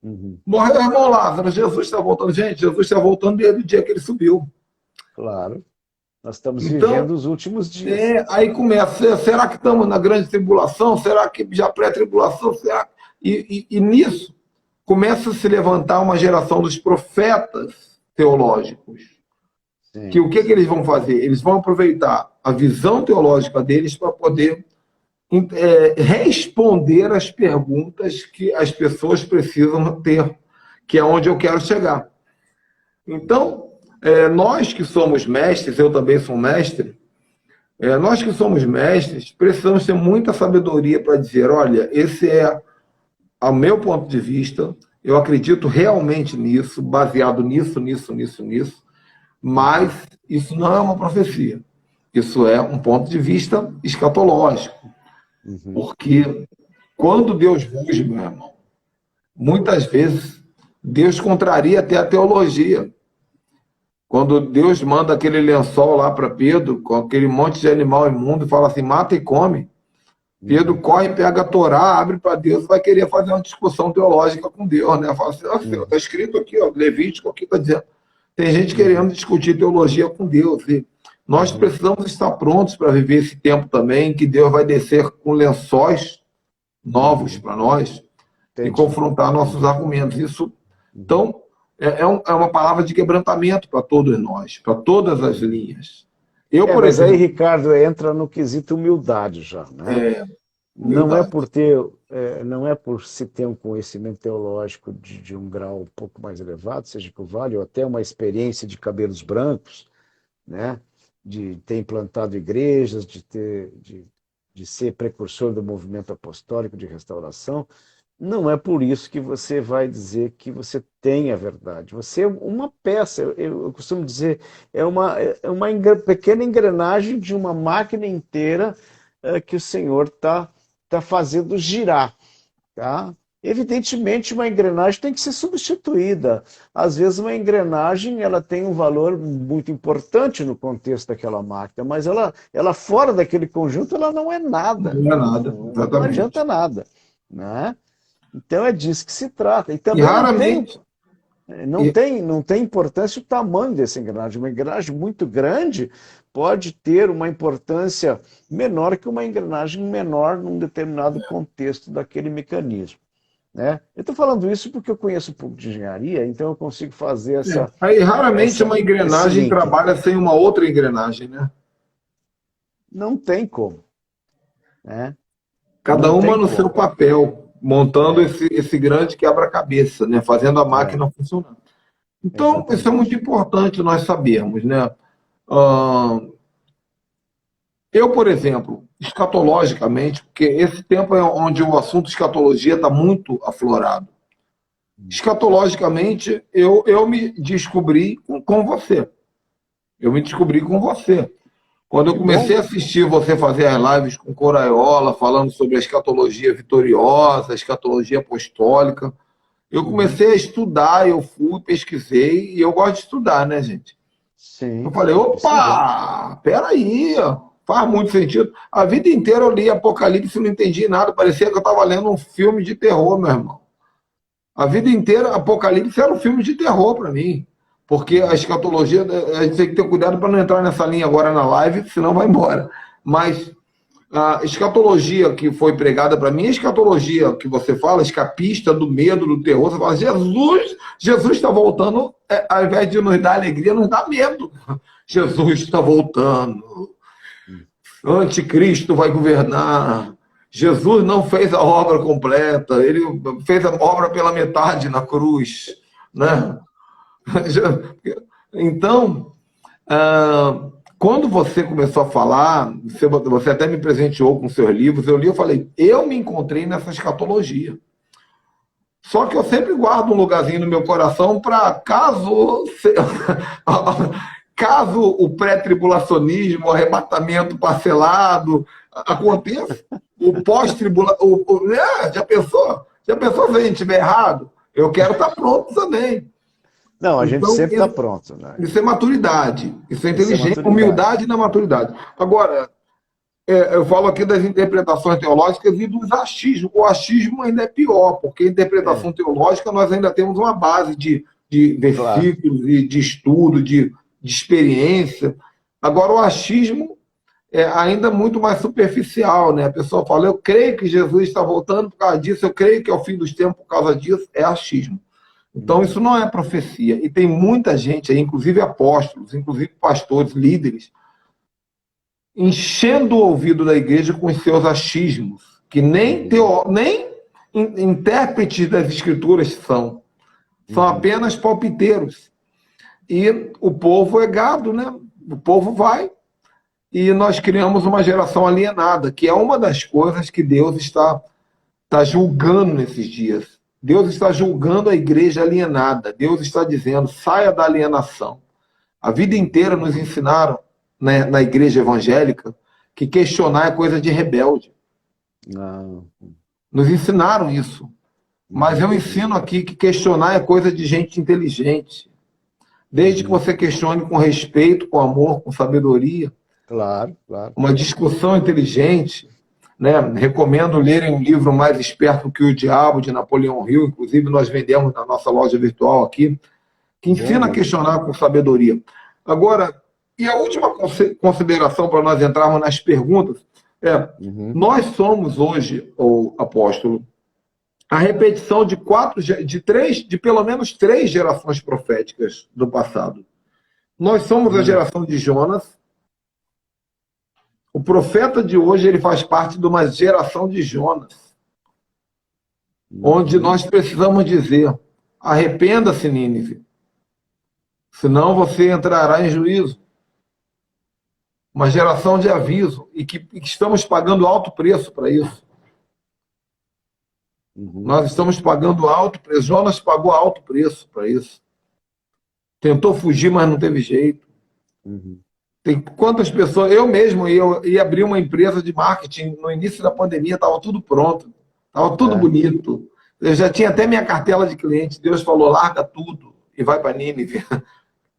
Uhum. Morreu o irmão Lázaro, Jesus está voltando. Gente, Jesus está voltando desde o dia que ele subiu. Claro. Nós estamos Então, vivendo os últimos dias. aí começa, será que estamos na grande tribulação? Será que já pré-tribulação? E nisso começa a se levantar uma geração dos profetas teológicos. Sim. Que o que eles vão fazer? Eles vão aproveitar a visão teológica deles para poder responder às perguntas que as pessoas precisam ter, que é onde eu quero chegar. Então, nós que somos mestres, eu também sou mestre, nós que somos mestres, precisamos ter muita sabedoria para dizer, olha, esse é o meu ponto de vista, eu acredito realmente nisso, baseado nisso, mas isso não é uma profecia. Isso é um ponto de vista escatológico. Uhum. Porque quando Deus ruge, meu irmão, muitas vezes Deus contraria até a teologia. Quando Deus manda aquele lençol lá para Pedro, com aquele monte de animal imundo, e fala assim, mata e come. Pedro corre, pega a Torá, abre para Deus e vai querer fazer uma discussão teológica com Deus, né? Fala assim, está escrito aqui, ó, Levítico aqui está dizendo. Tem gente querendo discutir teologia com Deus. E nós precisamos estar prontos para viver esse tempo também, que Deus vai descer com lençóis novos para nós e confrontar nossos argumentos. Isso, então, é uma palavra de quebrantamento para todos nós, para todas as linhas. Por mas exemplo, aí, Ricardo, entra no quesito humildade já, né? Não é por se ter um conhecimento teológico de um grau um pouco mais elevado, seja que o vale, ou até uma experiência de cabelos brancos, né? De ter implantado igrejas, de ser precursor do movimento apostólico de restauração, não é por isso que você vai dizer que você tem a verdade. Você é uma peça, eu costumo dizer, é uma pequena engrenagem de uma máquina inteira que o Senhor está fazendo girar. Tá? Evidentemente, uma engrenagem tem que ser substituída. Às vezes, uma engrenagem ela tem um valor muito importante no contexto daquela máquina, mas ela fora daquele conjunto, ela não é nada. Não é nada, exatamente. Não adianta nada. Né? Então, é disso que se trata. E também raramente... não tem importância o tamanho dessa engrenagem. Uma engrenagem muito grande pode ter uma importância menor que uma engrenagem menor num determinado contexto daquele mecanismo. Né? Eu estou falando isso porque eu conheço um pouco de engenharia, então eu consigo fazer essa... Aí, raramente uma engrenagem trabalha sem uma outra engrenagem, né? Não tem como. Né? Cada uma no seu papel, montando esse grande quebra-cabeça, né? Fazendo a máquina funcionar. Então, exatamente. Isso é muito importante nós sabermos, né? Eu, por exemplo, escatologicamente, porque esse tempo é onde o assunto escatologia está muito aflorado. Escatologicamente, eu me descobri com você. Eu me descobri com você. Quando eu comecei a assistir você fazer as lives com Coraiola, falando sobre a escatologia vitoriosa, a escatologia apostólica, eu comecei a estudar, eu fui, pesquisei, e eu gosto de estudar, né, gente? Sim. Eu falei, opa, peraí, faz muito sentido. A vida inteira eu li Apocalipse e não entendi nada, parecia que eu estava lendo um filme de terror, meu irmão. A vida inteira, Apocalipse era um filme de terror para mim. Porque a escatologia, a gente tem que ter cuidado para não entrar nessa linha agora na live, senão vai embora. Mas A escatologia que foi pregada para mim, a escatologia que você fala, escapista do medo, do terror, você fala, Jesus está voltando, ao invés de nos dar alegria, nos dá medo. Jesus está voltando, o anticristo vai governar. Jesus não fez a obra completa, ele fez a obra pela metade na cruz, né? Então, quando você começou a falar, você até me presenteou com seus livros, eu li, eu falei, eu me encontrei nessa escatologia. Só que eu sempre guardo um lugarzinho no meu coração para caso o pré-tribulacionismo, o arrebatamento parcelado aconteça, o pós-tribulação, já pensou? Já pensou se a gente estiver errado? Eu quero estar pronto também. Não, a gente Então, sempre está pronto, né? Isso é maturidade, isso é inteligência, maturidade. humildade na maturidade. Agora, eu falo aqui das interpretações teológicas e dos achismos. O achismo ainda é pior, porque a interpretação teológica nós ainda temos uma base de versículos e de estudo, de experiência. Agora, o achismo é ainda muito mais superficial, né? A pessoa fala, eu creio que Jesus está voltando por causa disso, eu creio que é o fim dos tempos por causa disso, é achismo. Então, isso não é profecia. E tem muita gente aí, inclusive apóstolos, inclusive pastores, líderes, enchendo o ouvido da igreja com os seus achismos, que nem intérpretes das escrituras são apenas palpiteiros. E o povo é gado, né? O povo vai. E nós criamos uma geração alienada, que é uma das coisas que Deus está julgando nesses dias. Deus está julgando a igreja alienada. Deus está dizendo, saia da alienação. A vida inteira nos ensinaram, né, na igreja evangélica, que questionar é coisa de rebelde. Não. Nos ensinaram isso. Mas eu ensino aqui que questionar é coisa de gente inteligente. Desde que você questione com respeito, com amor, com sabedoria. Claro, claro. Uma discussão inteligente. Né? Recomendo lerem um livro Mais Esperto que o Diabo, de Napoleão Hill, inclusive nós vendemos na nossa loja virtual aqui, que ensina a questionar com sabedoria. Agora, e a última consideração para nós entrarmos nas perguntas é, nós somos hoje, o apóstolo, a repetição de pelo menos 3 gerações proféticas do passado. Nós somos a geração de Jonas. O profeta de hoje ele faz parte de uma geração de Jonas, onde nós precisamos dizer, arrependa-se, Nínive, senão você entrará em juízo. Uma geração de aviso, e que estamos pagando alto preço para isso. Nós estamos pagando alto preço. Jonas pagou alto preço para isso. Tentou fugir, mas não teve jeito. Tem quantas pessoas... Eu mesmo ia abrir uma empresa de marketing no início da pandemia, estava tudo pronto, estava tudo bonito. Eu já tinha até minha cartela de clientes. Deus falou, larga tudo e vai para Nínive.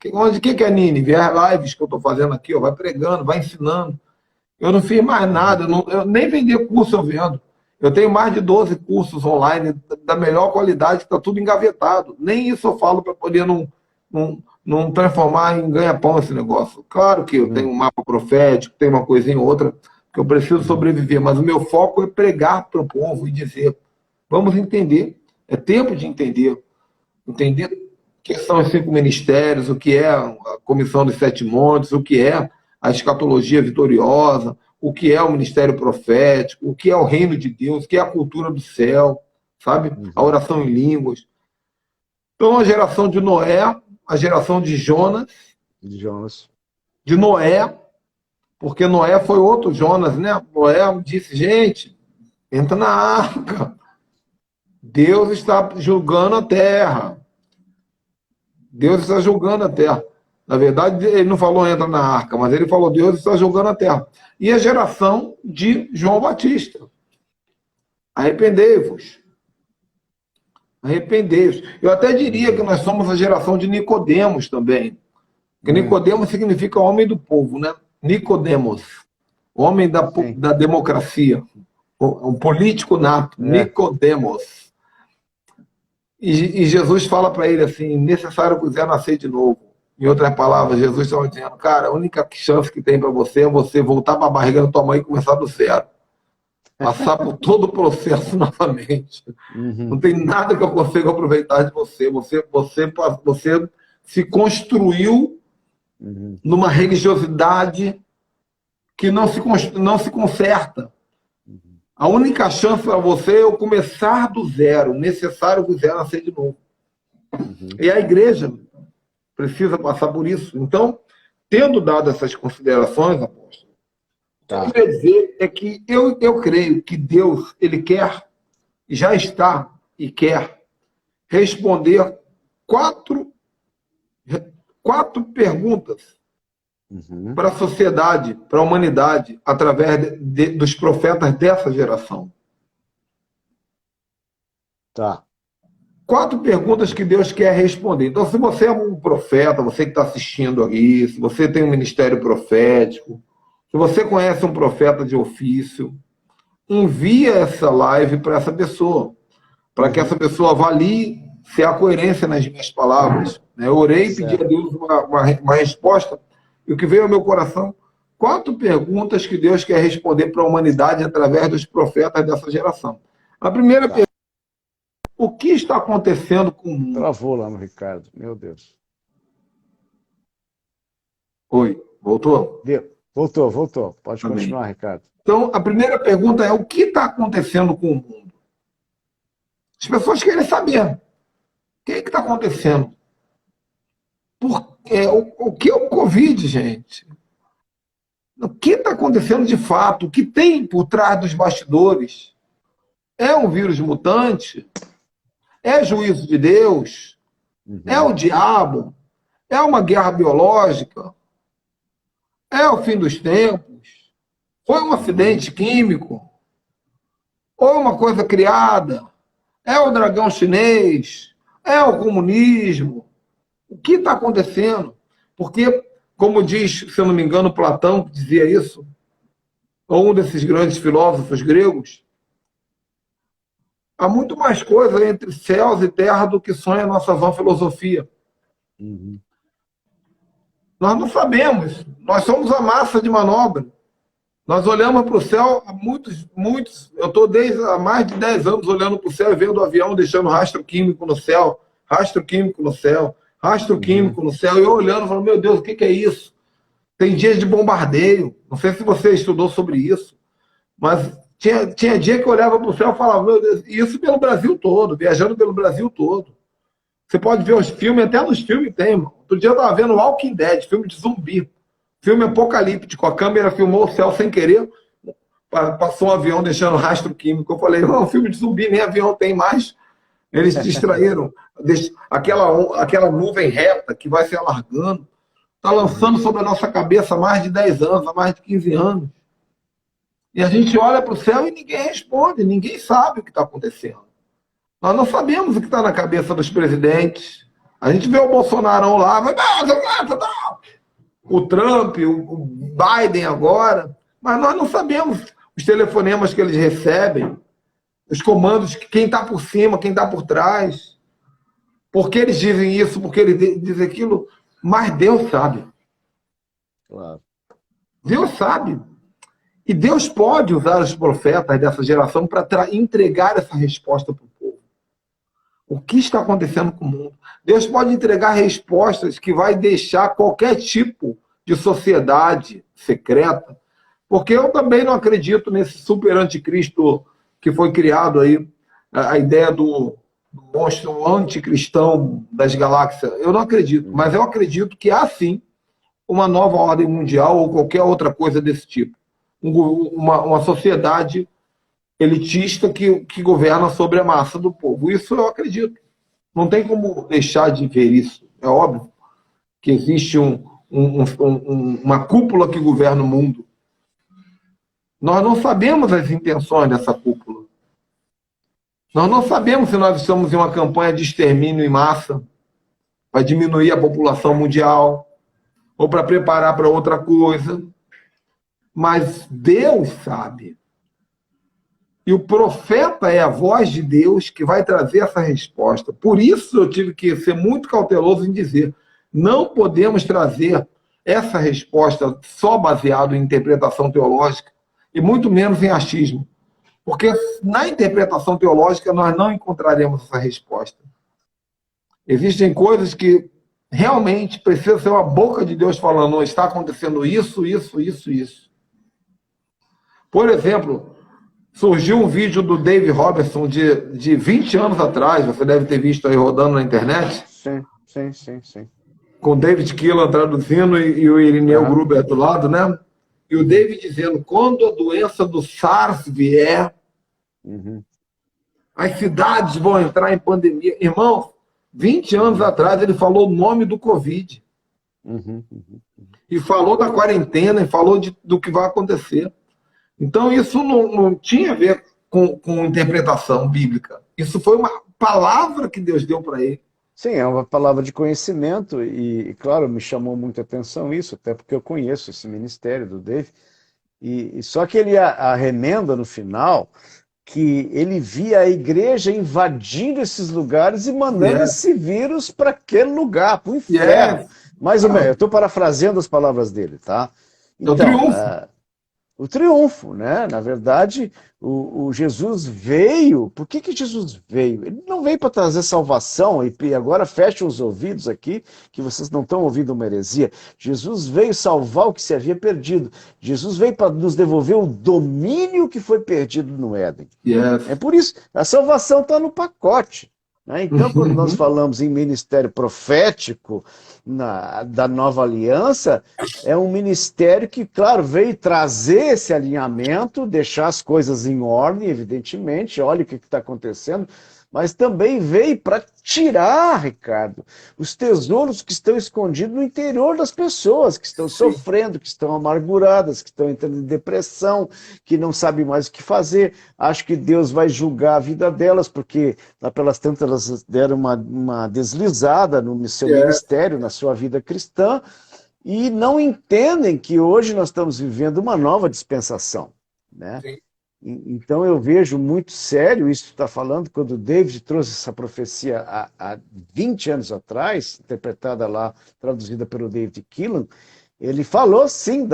O que é Nínive? É as lives que eu estou fazendo aqui, vai pregando, vai ensinando. Eu não fiz mais nada, eu nem vender curso eu vendo. Eu tenho mais de 12 cursos online da melhor qualidade, que está tudo engavetado. Nem isso eu falo para poder não transformar em ganha-pão esse negócio. Claro que eu tenho um mapa profético, tenho uma coisinha ou outra, que eu preciso sobreviver, mas o meu foco é pregar para o povo e dizer, vamos entender, é tempo de entender. Entender o que são os 5 ministérios, o que é a Comissão dos 7 Montes, o que é a escatologia vitoriosa, o que é o ministério profético, o que é o reino de Deus, o que é a cultura do céu, sabe? A oração em línguas. Então, a geração de Noé, a geração de Jonas, de Noé, porque Noé foi outro Jonas, né? Noé disse, gente, entra na arca. Deus está julgando a terra. Deus está julgando a terra. Na verdade, ele não falou entra na arca, mas ele falou Deus está julgando a terra. E a geração de João Batista. Arrependei-vos. Arrependei-vos. Eu até diria que nós somos a geração de Nicodemos também. Porque Nicodemos significa homem do povo, né? Nicodemos. Homem da democracia. Um político nato. Nicodemos. E Jesus fala para ele assim, necessário vos é nascer de novo. Em outras palavras, Jesus estava dizendo, cara, a única chance que tem para você é você voltar para a barriga da tua mãe e começar do zero. Passar por todo o processo novamente. Não Uhum. tem nada que eu consiga aproveitar de você. Você se construiu Uhum. numa religiosidade que não se conserta. A única chance para você é eu começar do zero. Necessário que o zero nascer de novo. Uhum. E a igreja precisa passar por isso. Então, tendo dado essas considerações, apóstolo, o que eu Tá. queria dizer é que eu creio que Deus, ele quer, já está e quer responder quatro, quatro perguntas Uhum. para a sociedade, para a humanidade, através dos profetas dessa geração. Tá. Quatro perguntas que Deus quer responder. Então, se você é um profeta, você que está assistindo aí, se você tem um ministério profético, se você conhece um profeta de ofício, envia essa live para essa pessoa, para que essa Uhum. pessoa avalie se há coerência nas minhas palavras. Eu orei e pedi a Certo. Deus uma resposta, e o que veio ao meu coração, quatro perguntas que Deus quer responder para a humanidade através dos profetas dessa geração. A primeira pergunta, Tá. o que está acontecendo com o mundo? Travou lá no Ricardo. Meu Deus. Oi, voltou? Deu. Voltou, voltou. Pode Amém. continuar, Ricardo. Então, a primeira pergunta é: o que está acontecendo com o mundo? As pessoas querem saber. O que está acontecendo? O que é o Covid, gente? O que está acontecendo de fato? O que tem por trás dos bastidores? É um vírus mutante? É juízo de Deus? É o Uhum. diabo? É uma guerra biológica? É o fim dos tempos? Foi um Uhum. acidente químico? Ou é uma coisa criada? É o dragão chinês? É o comunismo? O que está acontecendo? Porque, como diz, se eu não me engano, Platão, que dizia isso, ou um desses grandes filósofos gregos, há muito mais coisa entre céus e terra do que sonha a nossa vã filosofia. Uhum. Nós não sabemos. Nós somos a massa de manobra. Nós olhamos para o céu há muitos. Eu estou desde há mais de 10 anos olhando para o céu e vendo o avião deixando rastro químico no céu, rastro químico no céu, rastro Uhum. químico no céu. E eu olhando, falando, meu Deus, o que é isso? Tem dias de bombardeio. Não sei se você estudou sobre isso, mas tinha dia que eu olhava para o céu e falava, meu Deus, e isso pelo Brasil todo, viajando pelo Brasil todo. Você pode ver os filmes, até nos filmes tem, irmão. Outro dia eu estava vendo Walking Dead, filme de zumbi. Filme apocalíptico. A câmera filmou o céu sem querer, passou um avião deixando rastro químico. Eu falei, não, filme de zumbi, nem avião tem mais. Eles distraíram. Aquela nuvem reta que vai se alargando, está Uhum. lançando sobre a nossa cabeça há mais de 10 anos, há mais de 15 anos. E a gente olha para o céu e ninguém responde, ninguém sabe o que está acontecendo. Nós não sabemos o que está na cabeça dos presidentes. A gente vê o Bolsonaro lá, o Trump, o Biden agora, mas nós não sabemos os telefonemas que eles recebem, os comandos, quem está por cima, quem está por trás, por que eles dizem isso, por que eles dizem aquilo, mas Deus sabe. Claro. Deus sabe. E Deus pode usar os profetas dessa geração para entregar essa resposta para o povo. O que está acontecendo com o mundo? Deus pode entregar respostas que vai deixar qualquer tipo de sociedade secreta, porque eu também não acredito nesse super anticristo que foi criado aí, a ideia do monstro anticristão das galáxias. Eu não acredito, mas Uhum. eu acredito que há sim uma nova ordem mundial ou qualquer outra coisa desse tipo. Uma sociedade elitista que governa sobre a massa do povo. Isso eu acredito. Não tem como deixar de ver isso. É óbvio que existe uma cúpula que governa o mundo. Nós não sabemos as intenções dessa cúpula. Nós não sabemos se nós estamos em uma campanha de extermínio em massa para diminuir a população mundial ou para preparar para outra coisa. Mas Deus sabe. E o profeta é a voz de Deus que vai trazer essa resposta. Por isso eu tive que ser muito cauteloso em dizer: Não podemos trazer essa resposta só baseado em interpretação teológica e muito menos em achismo. Porque na interpretação teológica nós não encontraremos essa resposta. Existem coisas que realmente precisa ser uma boca de Deus falando, não está acontecendo isso, isso, isso, isso. Por exemplo, surgiu um vídeo do Dave Robertson de 20 anos atrás, você deve ter visto aí rodando na internet. Sim, sim, sim, sim. Com o David Keelan traduzindo e o Irineu Gruber do lado, né? E o David dizendo, quando a doença do SARS vier, as cidades vão entrar em pandemia. Irmão, 20 anos atrás ele falou o nome do Covid. E falou da quarentena, e falou do que vai acontecer. Então isso não tinha a ver com interpretação bíblica. Isso foi uma palavra que Deus deu para ele. Sim, é uma palavra de conhecimento e, claro, me chamou muita atenção isso, até porque eu conheço esse ministério do Dave. E só que ele arremenda no final que ele via a igreja invadindo esses lugares e mandando esse vírus para aquele lugar, para o inferno. Mais ou menos, eu estou parafraseando as palavras dele, tá? Então, o triunfo. O triunfo, né? Na verdade, o Jesus veio. Por que Jesus veio? Ele não veio para trazer salvação, e agora fechem os ouvidos aqui, que vocês não estão ouvindo uma heresia. Jesus veio salvar o que se havia perdido. Jesus veio para nos devolver o domínio que foi perdido no Éden. É por isso, a salvação está no pacote. Então, quando nós falamos em ministério profético da nova aliança, é um ministério que, claro, veio trazer esse alinhamento, deixar as coisas em ordem, evidentemente, olha o que está acontecendo, mas também veio para tirar, Ricardo, os tesouros que estão escondidos no interior das pessoas, que estão sofrendo, que estão amarguradas, que estão entrando em depressão, que não sabem mais o que fazer. Acho que Deus vai julgar a vida delas, porque lá pelas tantas elas deram uma deslizada no seu ministério, na sua vida cristã, e não entendem que hoje nós estamos vivendo uma nova dispensação, né? Sim. Então eu vejo muito sério isso que está falando, quando o David trouxe essa profecia há 20 anos atrás, interpretada lá, traduzida pelo David Keelan, ele falou sim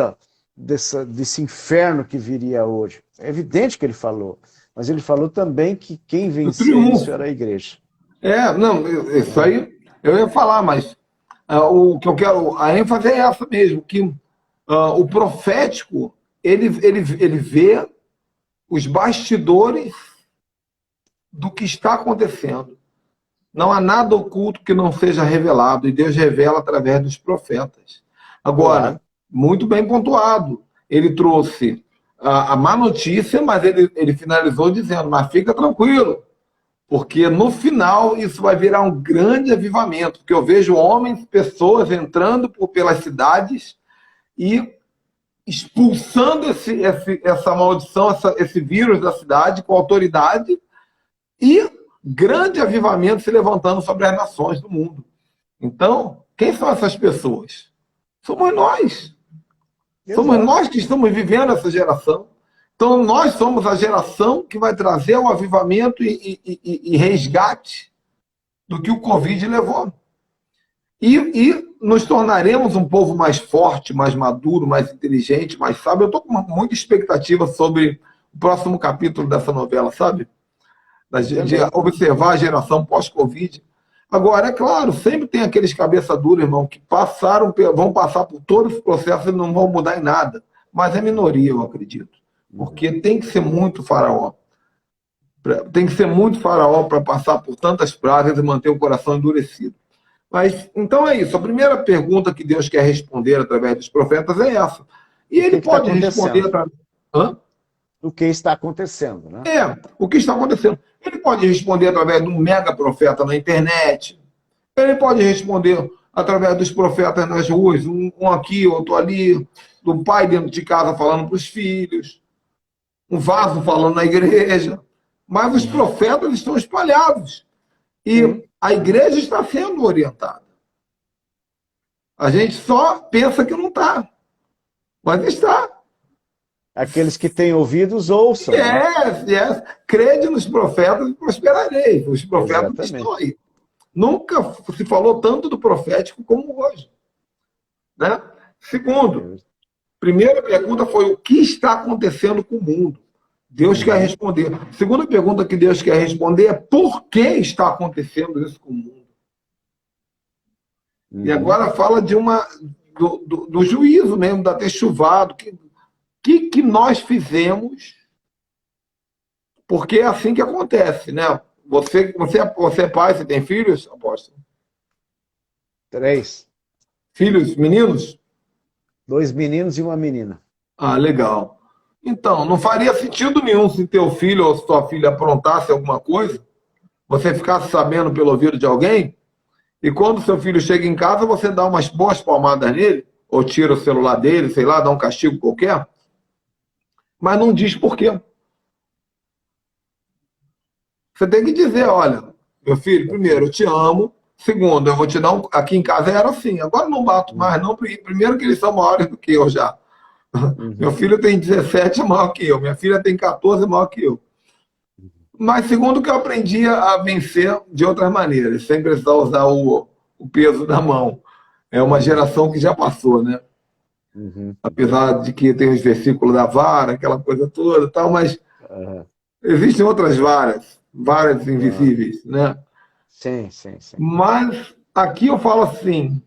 desse inferno que viria hoje. É evidente que ele falou, mas ele falou também que quem vencia isso era a igreja. Não, isso aí eu ia falar, mas o que eu quero, a ênfase é essa mesmo, que o profético, ele vê os bastidores do que está acontecendo. Não há nada oculto que não seja revelado, e Deus revela através dos profetas. Agora, muito bem pontuado, ele trouxe a má notícia, mas ele finalizou dizendo, mas fica tranquilo, porque no final isso vai virar um grande avivamento, porque eu vejo homens, pessoas entrando pelas cidades e expulsando essa maldição, esse vírus da cidade com autoridade, e grande avivamento se levantando sobre as nações do mundo. Então, quem são essas pessoas? Somos nós. Somos nós que estamos vivendo essa geração. Então, nós somos a geração que vai trazer o avivamento e resgate do que o Covid levou. E nos tornaremos um povo mais forte, mais maduro, mais inteligente, mais sábio. Eu estou com muita expectativa sobre o próximo capítulo dessa novela, sabe? De observar a geração pós-Covid. Agora, é claro, sempre tem aqueles cabeça dura, irmão, que vão passar por todo esse processo e não vão mudar em nada. Mas é minoria, eu acredito. Porque tem que ser muito faraó. Tem que ser muito faraó para passar por tantas pragas e manter o coração endurecido. Mas, então é isso. A primeira pergunta que Deus quer responder através dos profetas é essa. E ele pode responder através... O que está acontecendo, né? O que está acontecendo. Ele pode responder através de um mega profeta na internet. Ele pode responder através dos profetas nas ruas, um aqui, outro ali, do pai dentro de casa falando para os filhos, um vaso falando na igreja. Mas os profetas estão espalhados. E a igreja está sendo orientada. A gente só pensa que não está. Mas está. Aqueles que têm ouvidos, ouçam. Crede nos profetas e prosperareis. Os profetas estão aí. Nunca se falou tanto do profético como hoje. Né? Segundo, primeira pergunta foi o que está acontecendo com o mundo? Deus quer responder. Segunda pergunta que Deus quer responder é por que está acontecendo isso com o mundo? E agora fala do juízo mesmo, da ter chuvado. Que nós fizemos? Porque é assim que acontece, né? Você é pai, você tem filhos, apóstolo? 3. Filhos, meninos? 2 meninos e uma menina. Ah, legal. Então, não faria sentido nenhum se teu filho ou sua filha aprontasse alguma coisa, você ficasse sabendo pelo ouvido de alguém, e quando seu filho chega em casa, você dá umas boas palmadas nele, ou tira o celular dele, sei lá, dá um castigo qualquer, mas não diz por quê. Você tem que dizer, olha, meu filho, primeiro, eu te amo. Segundo, eu vou te dar um... Aqui em casa era assim, agora eu não bato mais, não. Primeiro que eles são maiores do que eu já. Meu filho tem 17, é maior que eu. Minha filha tem 14, é maior que eu. Mas segundo que eu aprendi a vencer de outras maneiras, sem precisar usar o peso da mão. É uma geração que já passou, né? Apesar de que tem os versículos da vara, aquela coisa toda e tal, mas existem outras varas invisíveis, né? Sim. Mas aqui eu falo assim,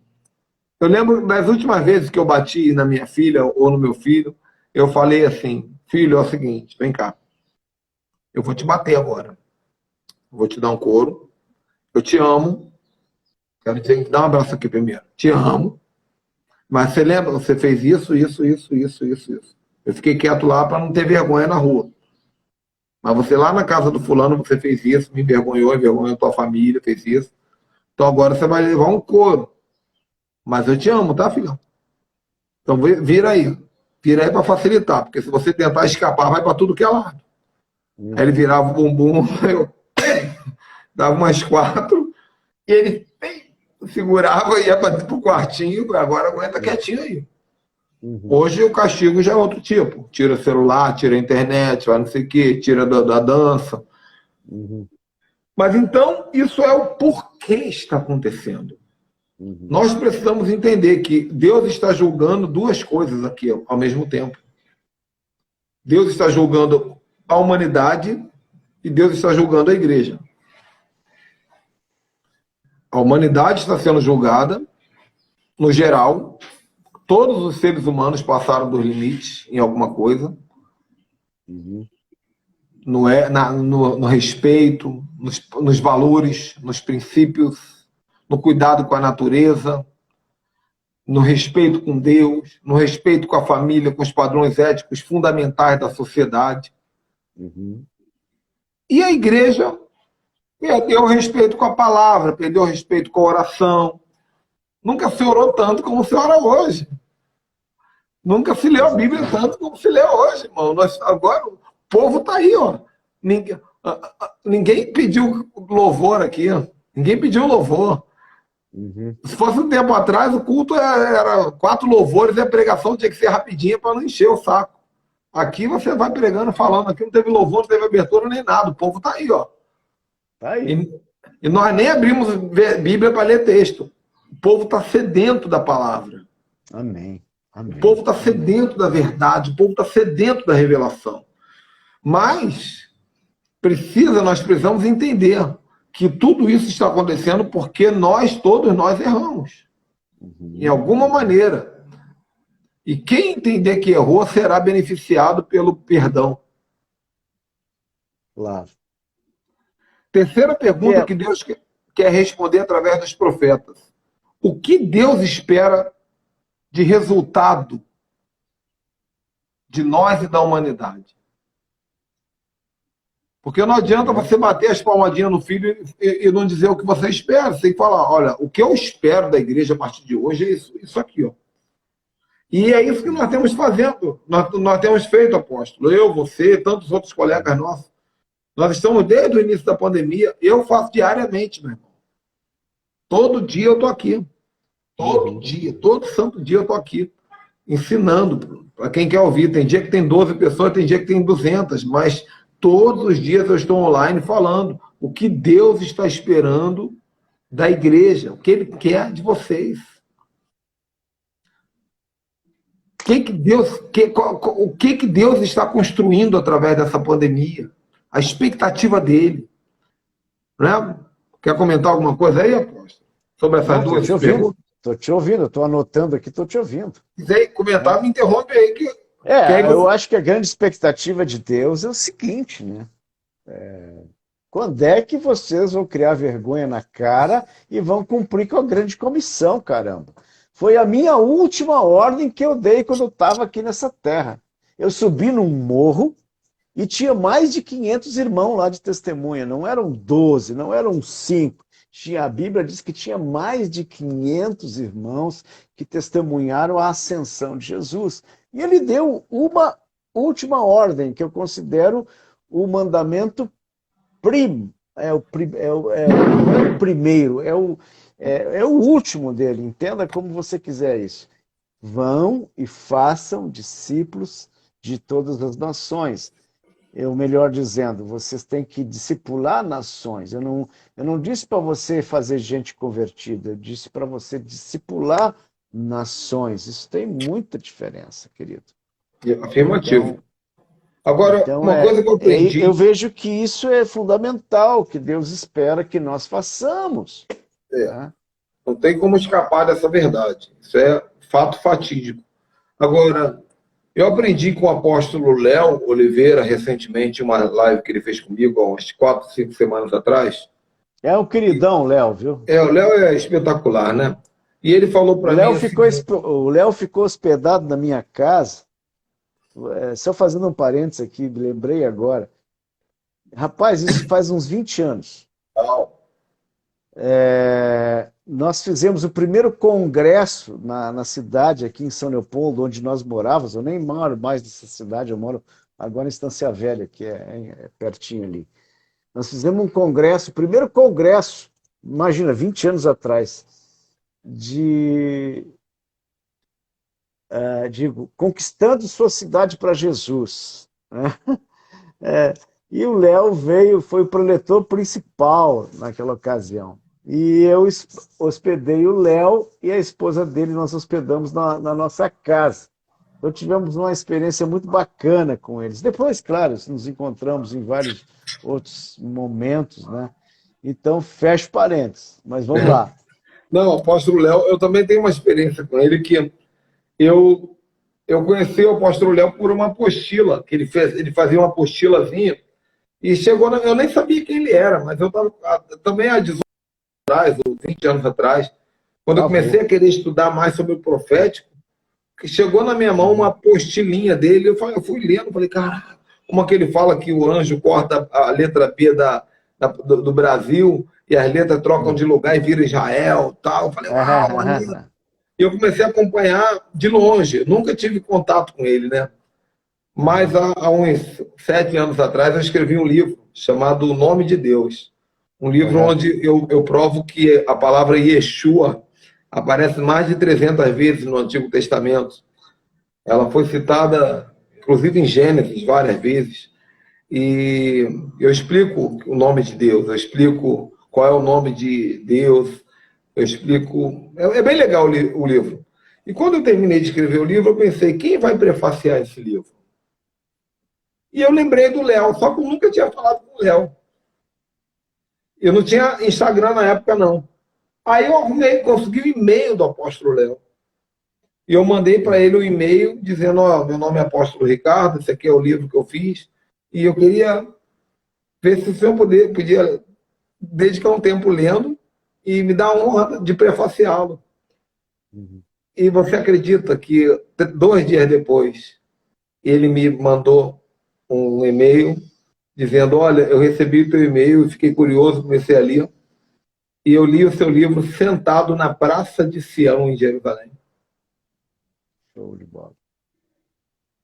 eu lembro das últimas vezes que eu bati na minha filha ou no meu filho, eu falei assim, filho, é o seguinte, vem cá, eu vou te bater agora, vou te dar um couro, eu te amo, quero dizer, dá um abraço aqui primeiro, te amo, mas você lembra, você fez isso. Eu fiquei quieto lá para não ter vergonha na rua. Mas você lá na casa do fulano, você fez isso, me envergonhou tua família, fez isso. Então agora você vai levar um couro. Mas eu te amo, tá, filhão? Então vira aí. Vira aí para facilitar, porque se você tentar escapar, vai para tudo que é lado. Aí ele virava o bumbum, eu dava umas 4, e ele segurava e ia para o quartinho, agora aguenta quietinho aí. Hoje o castigo já é outro tipo. Tira o celular, tira a internet, vai não sei o quê, tira da dança. Mas então, isso é o porquê está acontecendo. Nós precisamos entender que Deus está julgando duas coisas aqui ao mesmo tempo. Deus está julgando a humanidade e Deus está julgando a igreja. A humanidade está sendo julgada, no geral. Todos os seres humanos passaram dos limites em alguma coisa. No respeito, nos valores, nos princípios, no cuidado com a natureza, no respeito com Deus, no respeito com a família, com os padrões éticos fundamentais da sociedade. E a igreja perdeu o respeito com a palavra, perdeu o respeito com a oração. Nunca se orou tanto como se ora hoje. Nunca se leu a Bíblia tanto como se lê hoje, irmão. Agora o povo está aí, ó. Ninguém pediu louvor aqui, ó. Ninguém pediu louvor. Se fosse um tempo atrás, o culto era 4 louvores e a pregação tinha que ser rapidinha para não encher o saco. Aqui você vai pregando, falando, aqui não teve louvor, não teve abertura nem nada. O povo está aí, ó. Tá aí. E nós nem abrimos Bíblia para ler texto. O povo está sedento da palavra. Amém. O povo está sedento da verdade, o povo está sedento da revelação. Mas nós precisamos entender que tudo isso está acontecendo porque todos nós erramos. Em alguma maneira. E quem entender que errou será beneficiado pelo perdão. Claro. Terceira pergunta que Deus quer responder através dos profetas. O que Deus espera de resultado de nós e da humanidade? Porque não adianta você bater as palmadinhas no filho e não dizer o que você espera. Você tem que falar, olha, o que eu espero da igreja a partir de hoje é isso aqui, ó. E é isso que nós temos fazendo. Nós temos feito, apóstolo. Eu, você, tantos outros colegas nossos. Nós estamos desde o início da pandemia. Eu faço diariamente, meu irmão. Todo dia eu estou aqui. Todo dia, todo santo dia eu estou aqui. Ensinando para quem quer ouvir. Tem dia que tem 12 pessoas, tem dia que tem 200. Mas todos os dias eu estou online falando o que Deus está esperando da igreja, o que ele quer de vocês. O que Deus está construindo através dessa pandemia? A expectativa dele. Né? Quer comentar alguma coisa aí, apóstolo? Sobre essas duas perguntas? Estou te ouvindo, estou anotando aqui, estou te ouvindo. Se quiser comentar, me interrompe aí. Eu acho que a grande expectativa de Deus é o seguinte, né? Quando é que vocês vão criar vergonha na cara e vão cumprir com a grande comissão, caramba? Foi a minha última ordem que eu dei quando eu estava aqui nessa terra. Eu subi num morro e tinha mais de 500 irmãos lá de testemunha. Não eram 12, não eram 5. A Bíblia diz que tinha mais de 500 irmãos que testemunharam a ascensão de Jesus. E ele deu uma última ordem, que eu considero o mandamento não é o primeiro, é o último dele. Entenda como você quiser isso. Vão e façam discípulos de todas as nações. Melhor dizendo, vocês têm que discipular nações. Eu não disse para você fazer gente convertida, eu disse para você discipular nações. Isso tem muita diferença, querido. Afirmativo. Agora, uma coisa que eu aprendi... Eu vejo que isso é fundamental, que Deus espera que nós façamos. Tá? Não tem como escapar dessa verdade. Isso é fato fatídico. Agora, eu aprendi com o apóstolo Léo Oliveira, recentemente, uma live que ele fez comigo, há umas 4, 5 semanas atrás. É um queridão, Léo, viu? O Léo é espetacular, né? E ele falou para mim... O Léo ficou hospedado na minha casa. Só fazendo um parênteses aqui, me lembrei agora. Rapaz, isso faz uns 20 anos. Nós fizemos o primeiro congresso na cidade, aqui em São Leopoldo, onde nós morávamos. Eu nem moro mais nessa cidade, eu moro agora em Estância Velha, que é pertinho ali. Nós fizemos um congresso, o primeiro congresso, imagina, 20 anos atrás, conquistando sua cidade para Jesus. Né? E o Léo foi o preletor principal naquela ocasião. E eu hospedei o Léo e a esposa dele, nós hospedamos na nossa casa. Então tivemos uma experiência muito bacana com eles. Depois, claro, nos encontramos em vários outros momentos, né? Então, fecho parênteses, mas vamos lá. Não, apóstolo Léo, eu também tenho uma experiência com ele que eu conheci o apóstolo Léo por uma apostila que ele fez. Ele fazia uma apostilazinha e chegou, eu nem sabia quem ele era, mas eu estava também há 18 anos atrás, ou 20 anos atrás, quando eu comecei a querer estudar mais sobre o profético, que chegou na minha mão uma apostilinha dele, eu fui lendo, falei, cara, como é que ele fala que o anjo corta a letra B do Brasil e as letras trocam de lugar e vira Israel, tal. Eu falei, uau, maneiro. E eu comecei a acompanhar de longe, nunca tive contato com ele, né? Mas há uns 7 anos atrás eu escrevi um livro chamado O Nome de Deus. Um livro onde eu provo que a palavra Yeshua aparece mais de 300 vezes no Antigo Testamento. Ela foi citada, inclusive em Gênesis, várias vezes. E eu explico o nome de Deus, eu explico qual é o nome de Deus, eu explico... É bem legal o livro. E quando eu terminei de escrever o livro, eu pensei, quem vai prefaciar esse livro? E eu lembrei do Léo, só que eu nunca tinha falado com o Léo. Eu não tinha Instagram na época, não. Aí eu consegui o e-mail do apóstolo Léo. E eu mandei para ele um e-mail dizendo, meu nome é apóstolo Ricardo, esse aqui é o livro que eu fiz, e eu queria ver se o senhor podia dedicar um tempo lendo e me dar a honra de prefaciá-lo. E você acredita que 2 dias depois ele me mandou um e-mail dizendo, olha, eu recebi o teu e-mail e fiquei curioso, comecei a ler, e eu li o seu livro sentado na Praça de Sião, em Jerusalém. Show de bola.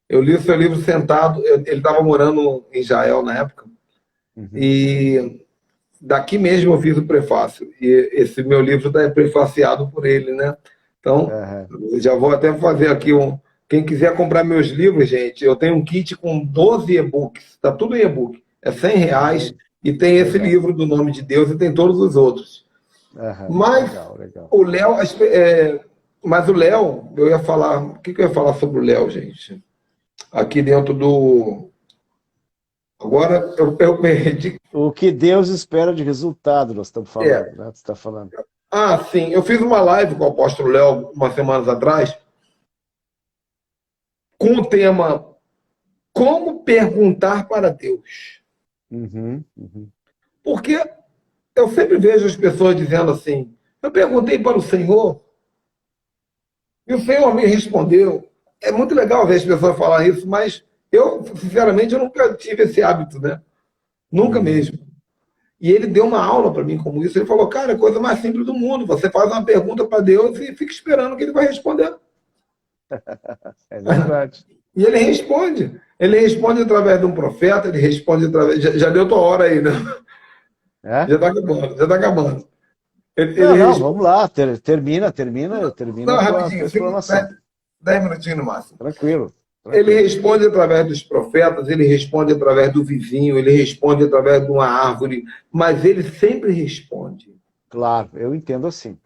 Eu li o seu livro sentado, ele estava morando em Israel na época, e daqui mesmo eu fiz o prefácio, e esse meu livro está prefaciado por ele, né? Então, já vou até fazer aqui quem quiser comprar meus livros, gente, eu tenho um kit com 12 e-books, está tudo em e-book, é R$100, e tem esse livro do Nome de Deus e tem todos os outros. Aham, Mas legal, legal. o Léo, mas o Léo, eu ia falar, o que que eu ia falar sobre o Léo, gente? Aqui dentro do, agora eu perdi. O que Deus espera de resultado, nós estamos falando, É, né? Você está falando. sim, eu fiz uma live com o apóstolo Léo umas semanas atrás, com o tema Como perguntar para Deus. Uhum, uhum. Porque eu sempre vejo as pessoas dizendo assim: eu perguntei para o Senhor e o Senhor me respondeu. É muito legal ver as pessoas falar isso, mas eu, sinceramente, eu nunca tive esse hábito, né? Nunca Uhum. mesmo. E ele deu uma aula para mim como isso. Ele falou: cara, é a coisa mais simples do mundo. Você faz uma pergunta para Deus e fica esperando que ele vai responder. É verdade. E ele responde. Ele responde através de um profeta, ele responde através. Já deu tua hora aí, né? É? Já está acabando, já está acabando. Ele Não, não, responde. vamos lá. Termina Não, a tua rapidinho, explanação. 10 minutinhos no máximo. Tranquilo, Ele tranquilo. responde através dos profetas, ele responde através do vizinho, ele responde através de uma árvore, mas ele sempre responde. Claro, eu entendo assim.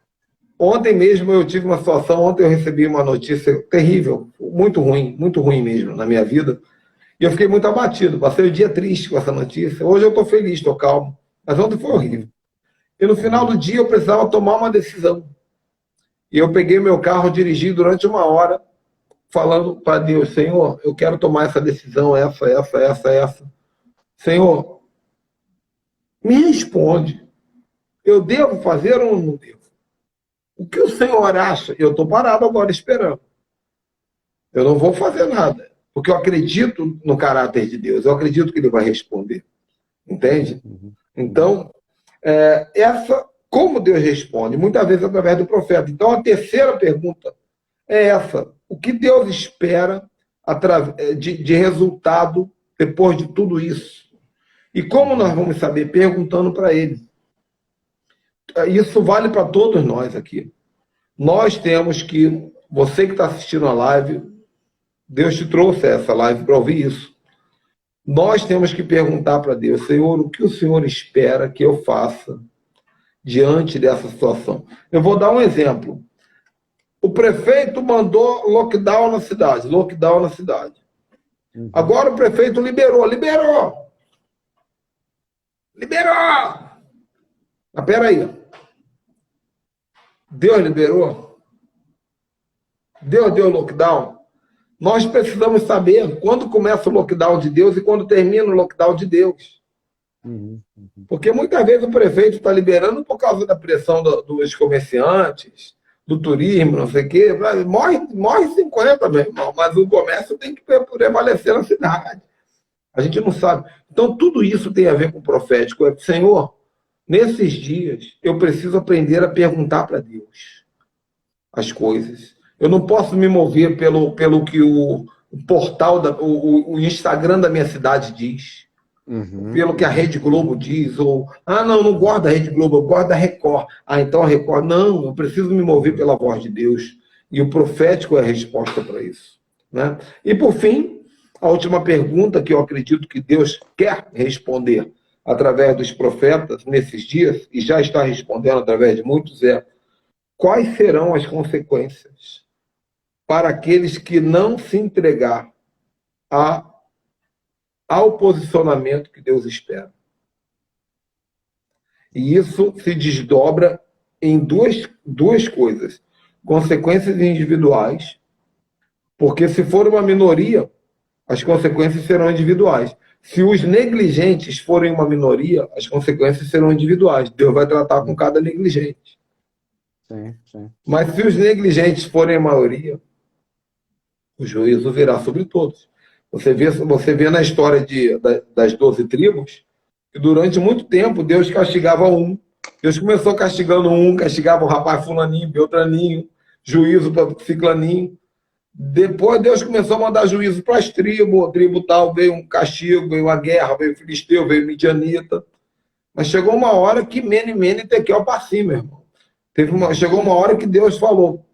Ontem mesmo eu tive uma situação, ontem eu recebi uma notícia terrível, muito ruim mesmo na minha vida, e eu fiquei muito abatido, passei o dia triste com essa notícia. Hoje eu estou feliz, estou calmo, mas ontem foi horrível. Uhum, E no final uhum, do dia eu precisava tomar uma decisão. E eu peguei meu carro, dirigi durante uma hora, falando para Deus: Senhor, eu quero tomar essa decisão, essa. Senhor, me responde. Eu devo fazer ou não devo? O que o Senhor acha? Eu estou parado agora esperando. Eu não vou fazer nada, porque eu acredito no caráter de Deus. Eu acredito que Ele vai responder. Entende? uhum, uhum, Então, como Deus responde? Muitas vezes através do profeta. Então, a terceira pergunta é essa: o que Deus espera de resultado depois de tudo isso? E como nós uhum. vamos saber? Perguntando para Ele. Isso vale para todos nós aqui. Nós temos que, você que está assistindo a live, Deus te trouxe essa live para ouvir isso. Nós temos que perguntar para Deus: Senhor, o que o Senhor espera que eu faça diante dessa situação? Eu vou dar um exemplo. O prefeito mandou lockdown na cidade, lockdown na cidade. Uhum. Agora o prefeito liberou. Mas peraí, Deus liberou? Deus deu lockdown? Nós precisamos saber quando começa o lockdown de Deus e quando termina o lockdown de Deus. Uhum, uhum. Porque muitas vezes o prefeito está liberando por causa da pressão dos comerciantes, do turismo, não sei o quê. Morre 50, meu irmão, mas o comércio tem que prevalecer na cidade. A gente não sabe. Então, tudo isso tem a ver com o profético. Senhor, nesses dias, eu preciso aprender a perguntar para Deus as coisas. Eu não posso me mover pelo que o portal, o Instagram da minha cidade diz, Uhum, pelo que a uhum. Rede Globo diz, ou, não, não gosto da Rede Globo, eu gosto da Record. Então a Record, não, eu preciso me mover pela voz de Deus. E o profético é a resposta para isso. Né? E por fim, a última pergunta que eu acredito que Deus quer responder através dos profetas nesses dias, e já está respondendo através de muitos, é: quais serão as consequências para aqueles que não se entregar ao posicionamento que Deus espera? E isso se desdobra em duas coisas: consequências individuais, porque se for uma minoria, as consequências serão individuais. Se os negligentes forem uma minoria, as consequências serão individuais. Deus vai tratar com cada negligente. Sim, sim. Mas se os negligentes forem a maioria, o juízo virá sobre todos. Você vê na história das 12 tribos que durante muito tempo Deus castigava um. Deus começou castigando um, castigava o rapaz fulaninho, beltraninho, juízo para ciclaninho. Depois Deus começou a mandar juízo para as tribos, a tribo tal, veio um castigo, veio uma guerra, veio filisteu, veio midianita. Mas chegou uma hora que Mene, Tekel, Parsim, meu irmão. Chegou uma hora que Deus falou: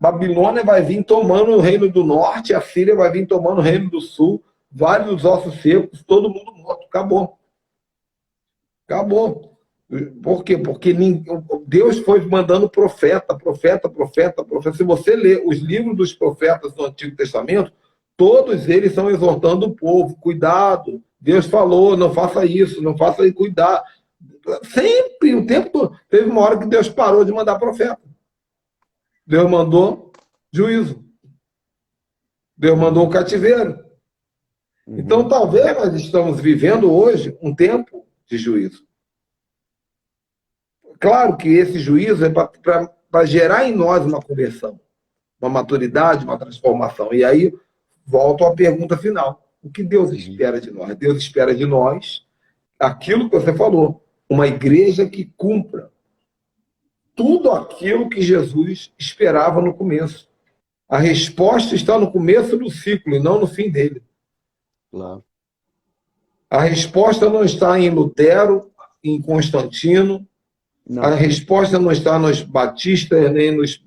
Babilônia vai vir tomando o reino do norte, a Síria vai vir tomando o reino do sul, vários dos ossos secos, todo mundo morto. Acabou. Acabou. Por quê? Porque Deus foi mandando profeta, profeta, profeta, profeta. Se você ler os livros dos profetas do Antigo Testamento, todos eles estão exortando o povo, cuidado, Deus falou, não faça isso, não faça isso, cuidar. Sempre, o tempo todo. Teve uma hora que Deus parou de mandar profeta. Deus mandou juízo. Deus mandou o cativeiro. Então, talvez nós estamos vivendo hoje um tempo de juízo. Claro que esse juízo é para gerar em nós uma conversão, uma maturidade, uma transformação. E aí, volto à pergunta final. O que Deus espera de nós? Deus espera de nós aquilo que você falou, uma igreja que cumpra tudo aquilo que Jesus esperava no começo. A resposta está no começo do ciclo e não no fim dele. Claro. A resposta não está em Lutero, em Constantino. Não. A resposta não está nos batistas nem nos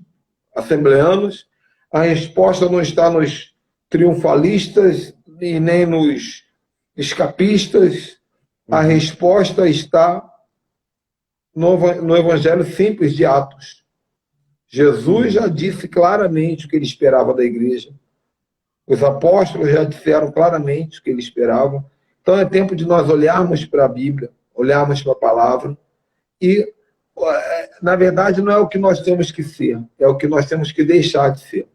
assembleanos. A resposta não está nos triunfalistas e nem nos escapistas. A resposta está no Evangelho simples de Atos. Jesus já disse claramente o que ele esperava da igreja. Os apóstolos já disseram claramente o que ele esperava. Então é tempo de nós olharmos para a Bíblia, olharmos para a palavra e, na verdade, não é o que nós temos que ser, é o que nós temos que deixar de ser.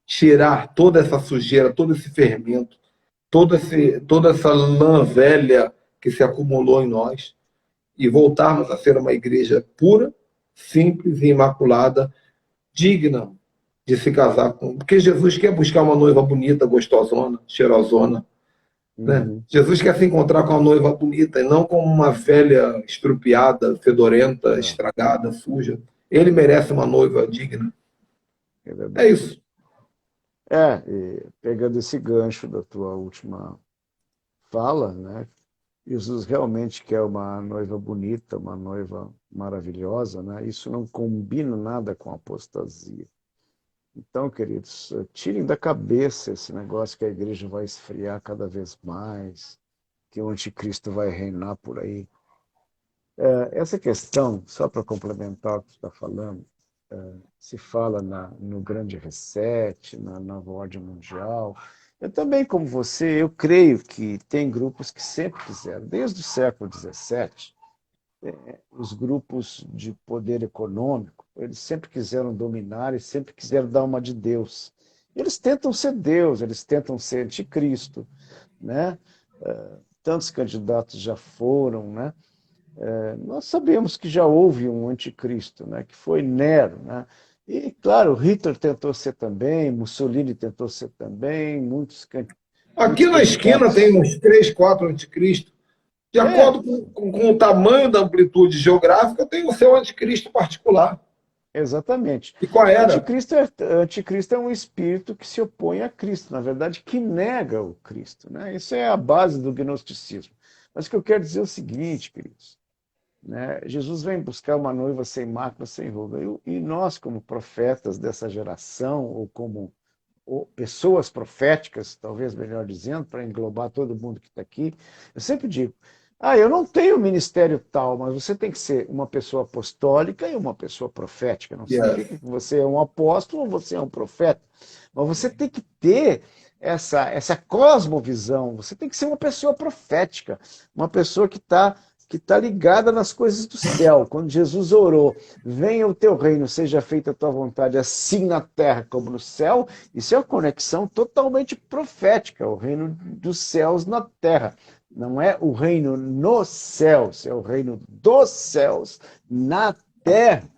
Tirar toda essa sujeira, todo esse fermento, toda essa lã velha que se acumulou em nós e voltarmos a ser uma igreja pura, simples e imaculada, digna de se casar com. Porque Jesus quer buscar uma noiva bonita, gostosona, cheirosona. Né? Jesus quer se encontrar com uma noiva bonita e não com uma velha estrupiada, fedorenta, estragada, suja. Ele merece uma noiva digna. É isso. E pegando esse gancho da tua última fala, né? Jesus realmente quer uma noiva bonita, uma noiva maravilhosa, né? Isso não combina nada com a apostasia. Então, queridos, tirem da cabeça esse negócio que a igreja vai esfriar cada vez mais, que o anticristo vai reinar por aí. Essa questão, só para complementar o que você está falando, se fala no Grande Reset, na Nova Ordem Mundial. Eu também, como você, eu creio que tem grupos que sempre quiseram, desde o século XVII, os grupos de poder econômico, eles sempre quiseram dominar e sempre quiseram dar uma de Deus. Eles tentam ser Deus, eles tentam ser anticristo, né? Tantos candidatos já foram, né? Nós sabemos que já houve um anticristo, né? Que foi Nero, né? E, claro, Hitler tentou ser também, Mussolini tentou ser também, muitos Aqui na esquina tem uns 3, 4 anticristos. De acordo com o tamanho da amplitude geográfica, tem o seu anticristo particular. Exatamente. E qual era? Anticristo é um espírito que se opõe a Cristo, na verdade, que nega o Cristo, né? Isso é a base do gnosticismo. Mas o que eu quero dizer é o seguinte, queridos, né? Jesus vem buscar uma noiva sem mácula, sem ruga. E nós, como profetas dessa geração, ou como pessoas proféticas, talvez melhor dizendo, para englobar todo mundo que está aqui, eu sempre digo, eu não tenho ministério tal, mas você tem que ser uma pessoa apostólica e uma pessoa profética. Não significa que você é um apóstolo ou você é um profeta, mas você tem que ter essa cosmovisão, você tem que ser uma pessoa profética, uma pessoa que está ligada nas coisas do céu. Quando Jesus orou, venha o teu reino, seja feita a tua vontade, assim na terra como no céu, isso é uma conexão totalmente profética, o reino dos céus na terra. Não é o reino nos céus, é o reino dos céus na terra.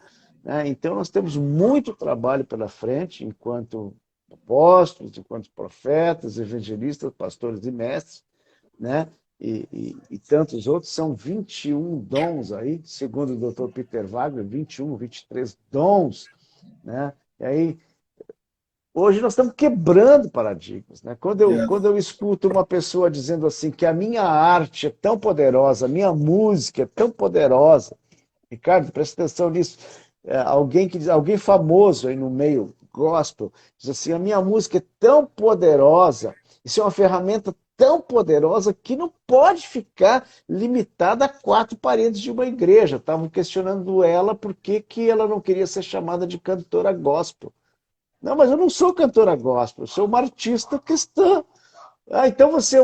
Então nós temos muito trabalho pela frente, enquanto apóstolos, enquanto profetas, evangelistas, pastores e mestres, né? E tantos outros, são 21 dons aí, segundo o Dr. Peter Wagner, 21, 23 dons, né? E aí, hoje nós estamos quebrando paradigmas, né? Quando eu escuto uma pessoa dizendo assim, que a minha arte é tão poderosa, a minha música é tão poderosa, Ricardo, presta atenção nisso, alguém famoso aí no meio gospel, diz assim, a minha música é tão poderosa, isso é uma ferramenta tão poderosa que não pode ficar limitada a 4 paredes de uma igreja. Estavam questionando ela por que ela não queria ser chamada de cantora gospel. Não, mas eu não sou cantora gospel, eu sou uma artista cristã. Ah, então você é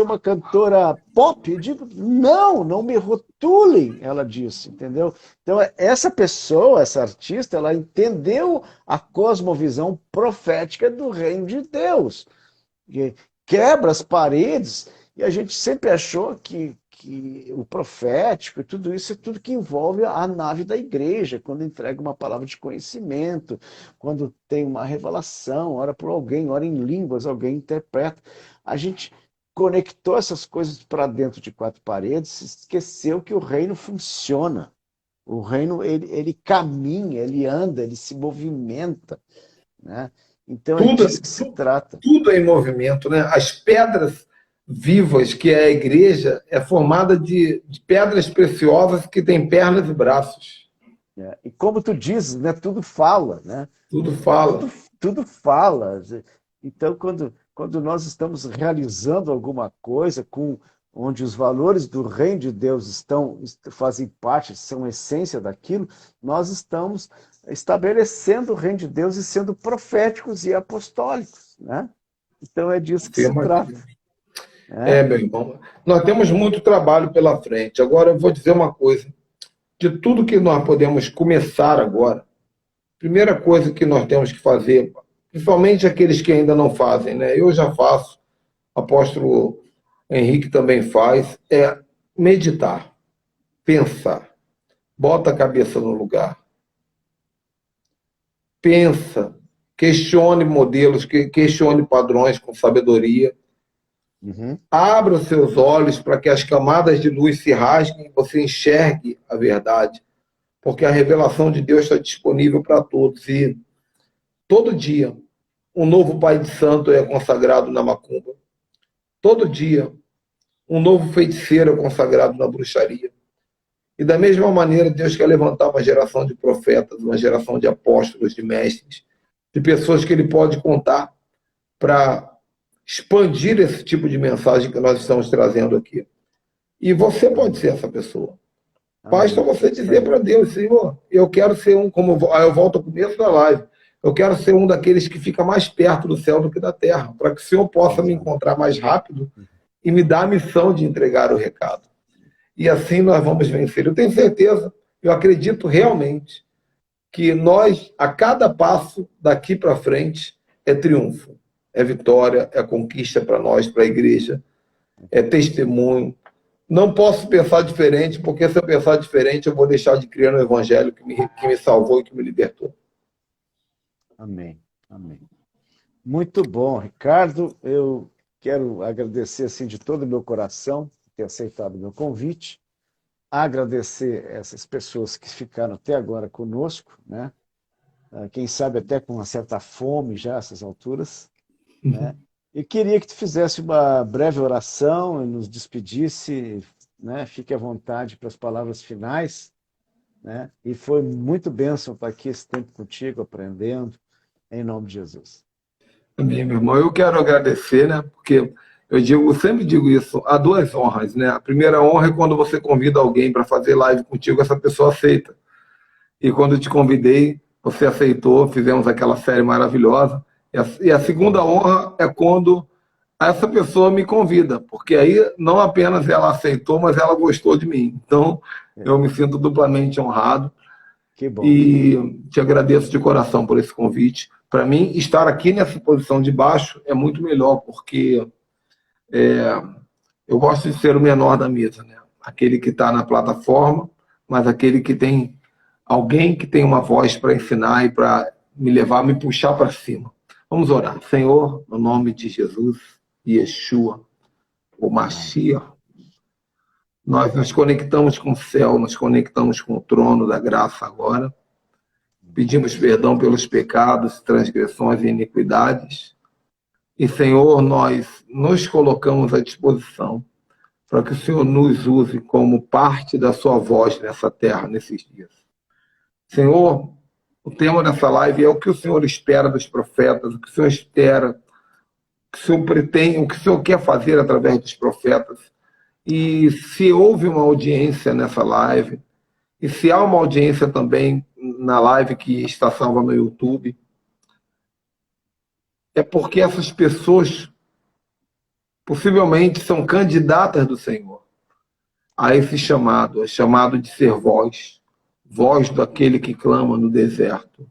uma cantora pop? Eu digo, não, não me rotulem, ela disse, entendeu? Então, essa pessoa, essa artista, ela entendeu a cosmovisão profética do reino de Deus, que quebra as paredes, e a gente sempre achou que o profético e tudo isso é tudo que envolve a nave da igreja, quando entrega uma palavra de conhecimento, quando tem uma revelação, ora por alguém, ora em línguas, alguém interpreta. A gente conectou essas coisas para dentro de 4 paredes, esqueceu que o reino funciona. O reino, ele caminha, ele anda, ele se movimenta, né? Então é Tudo, disso que se trata. tudo é em movimento, né? As pedras vivas que é a igreja é formada de pedras preciosas que têm pernas e braços. Né? E como tu dizes, né, tudo fala, né? Tudo fala. Tudo fala. Então, quando nós estamos realizando alguma coisa onde os valores do reino de Deus fazem parte, são a essência daquilo, nós estamos estabelecendo o reino de Deus e sendo proféticos e apostólicos, né? Então é disso que se trata, né? Meu irmão, nós temos muito trabalho pela frente. Agora eu vou dizer uma coisa. De tudo que nós podemos começar agora, primeira coisa que nós temos que fazer, principalmente aqueles que ainda não fazem, né? Eu já faço, o apóstolo Henrique também faz, é meditar, pensar, bota a cabeça no lugar, pensa, questione modelos, questione padrões com sabedoria, Uhum. abra os seus olhos para que as camadas de luz se rasguem e você enxergue a verdade, porque a revelação de Deus está disponível para todos e todo dia um novo pai de santo é consagrado na macumba. Todo dia um novo feiticeiro é consagrado na bruxaria. E da mesma maneira, Deus quer levantar uma geração de profetas, uma geração de apóstolos, de mestres, de pessoas que ele pode contar para expandir esse tipo de mensagem que nós estamos trazendo aqui. E você pode ser essa pessoa. Basta Amém. você dizer para Deus, Senhor, eu quero ser um, eu volto ao começo da live, eu quero ser um daqueles que fica mais perto do céu do que da terra, para que o Senhor possa me encontrar mais rápido e me dar a missão de entregar o recado. E assim nós vamos vencer. Eu tenho certeza, eu acredito realmente que nós, a cada passo daqui para frente, é triunfo, é vitória, é conquista para nós, para a igreja, é testemunho. Não posso pensar diferente, porque se eu pensar diferente, eu vou deixar de crer no Evangelho que me salvou e que me libertou. Amém. Amém. Muito bom, Ricardo. Eu quero agradecer assim de todo o meu coração por ter aceitado o meu convite. Agradecer essas pessoas que ficaram até agora conosco, né? Quem sabe até com uma certa fome já a essas alturas, né? E queria que tu fizesse uma breve oração e nos despedisse, né? Fique à vontade para as palavras finais, né? E foi muito bênção estar aqui esse tempo contigo, aprendendo, em nome de Jesus. Amém, meu irmão. Eu quero agradecer, né? Porque eu sempre digo isso, há duas honras, né? A primeira honra é quando você convida alguém para fazer live contigo, essa pessoa aceita. E quando eu te convidei, você aceitou, fizemos aquela série maravilhosa. E a segunda honra é quando essa pessoa me convida, porque aí não apenas ela aceitou, mas ela gostou de mim. Então, eu me sinto duplamente honrado. Que bom. E te agradeço de coração por esse convite. Para mim, estar aqui nessa posição de baixo é muito melhor, porque eu gosto de ser o menor da mesa, né? Aquele que está na plataforma, mas aquele que tem alguém que tem uma voz para ensinar e para me levar, me puxar para cima. Vamos orar. Senhor, no nome de Jesus, Yeshua, o Mashiach, nós nos conectamos com o céu, nos conectamos com o trono da graça agora. Pedimos perdão pelos pecados, transgressões e iniquidades. E, Senhor, nós nos colocamos à disposição para que o Senhor nos use como parte da sua voz nessa terra, nesses dias. Senhor, o tema dessa live é o que o Senhor espera dos profetas, o que o Senhor espera, o que o Senhor pretende, o que o Senhor quer fazer através dos profetas. E se houve uma audiência nessa live, e se há uma audiência também na live que está salva no YouTube, é porque essas pessoas possivelmente são candidatas do Senhor a esse chamado, é chamado de ser voz, voz daquele que clama no deserto.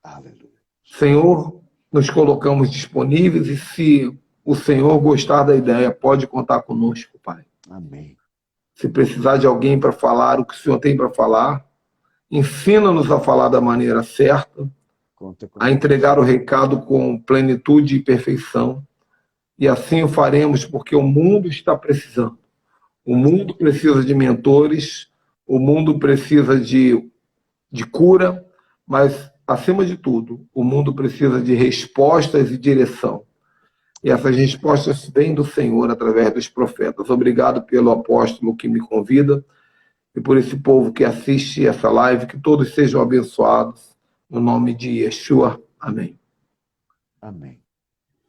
Aleluia. Senhor, nos colocamos disponíveis e se o Senhor gostar da ideia, pode contar conosco, Pai. Amém. Se precisar de alguém para falar o que o Senhor tem para falar, ensina-nos a falar da maneira certa, a entregar o recado com plenitude e perfeição. E assim o faremos, porque o mundo está precisando. O mundo precisa de mentores, o mundo precisa de cura, mas, acima de tudo, o mundo precisa de respostas e direção. E essas respostas vêm do Senhor através dos profetas. Obrigado pelo apóstolo que me convida e por esse povo que assiste essa live, que todos sejam abençoados. No nome de Yeshua. Amém. Amém.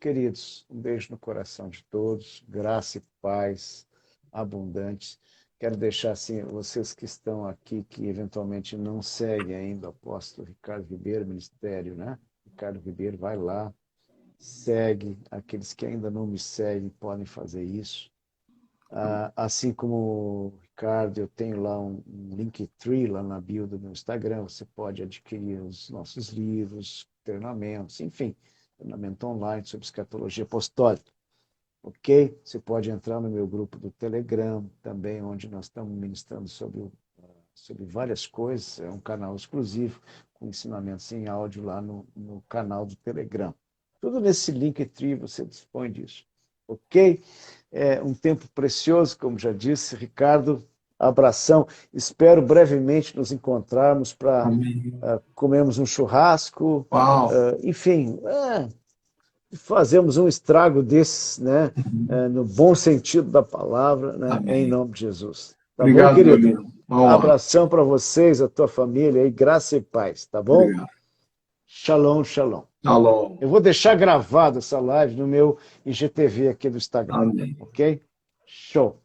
Queridos, um beijo no coração de todos, graça e paz abundantes. Quero deixar assim, vocês que estão aqui, que eventualmente não seguem ainda o apóstolo Ricardo Ribeiro, Ministério, né? Ricardo Ribeiro, vai lá, segue. Aqueles que ainda não me seguem podem fazer isso. Assim como o Ricardo, eu tenho lá um Linktree lá na bio do meu Instagram, você pode adquirir os nossos livros, treinamentos, enfim, treinamento online sobre escatologia apostólica. Ok? Você pode entrar no meu grupo do Telegram também, onde nós estamos ministrando sobre várias coisas. É um canal exclusivo, com ensinamentos em áudio lá no canal do Telegram. Tudo nesse Linktree você dispõe disso. Ok? É um tempo precioso, como já disse, Ricardo. Abração. Espero brevemente nos encontrarmos para comermos um churrasco. Enfim, fazemos um estrago desses, né? No bom sentido da palavra, né? Em nome de Jesus. Tá Obrigado, bom, querido? Violino. Abração para vocês, a tua família, e graça e paz, tá bom? Obrigado. Shalom, shalom. Shalom. Eu vou deixar gravado essa live no meu IGTV aqui do Instagram. Amém. Ok? Show.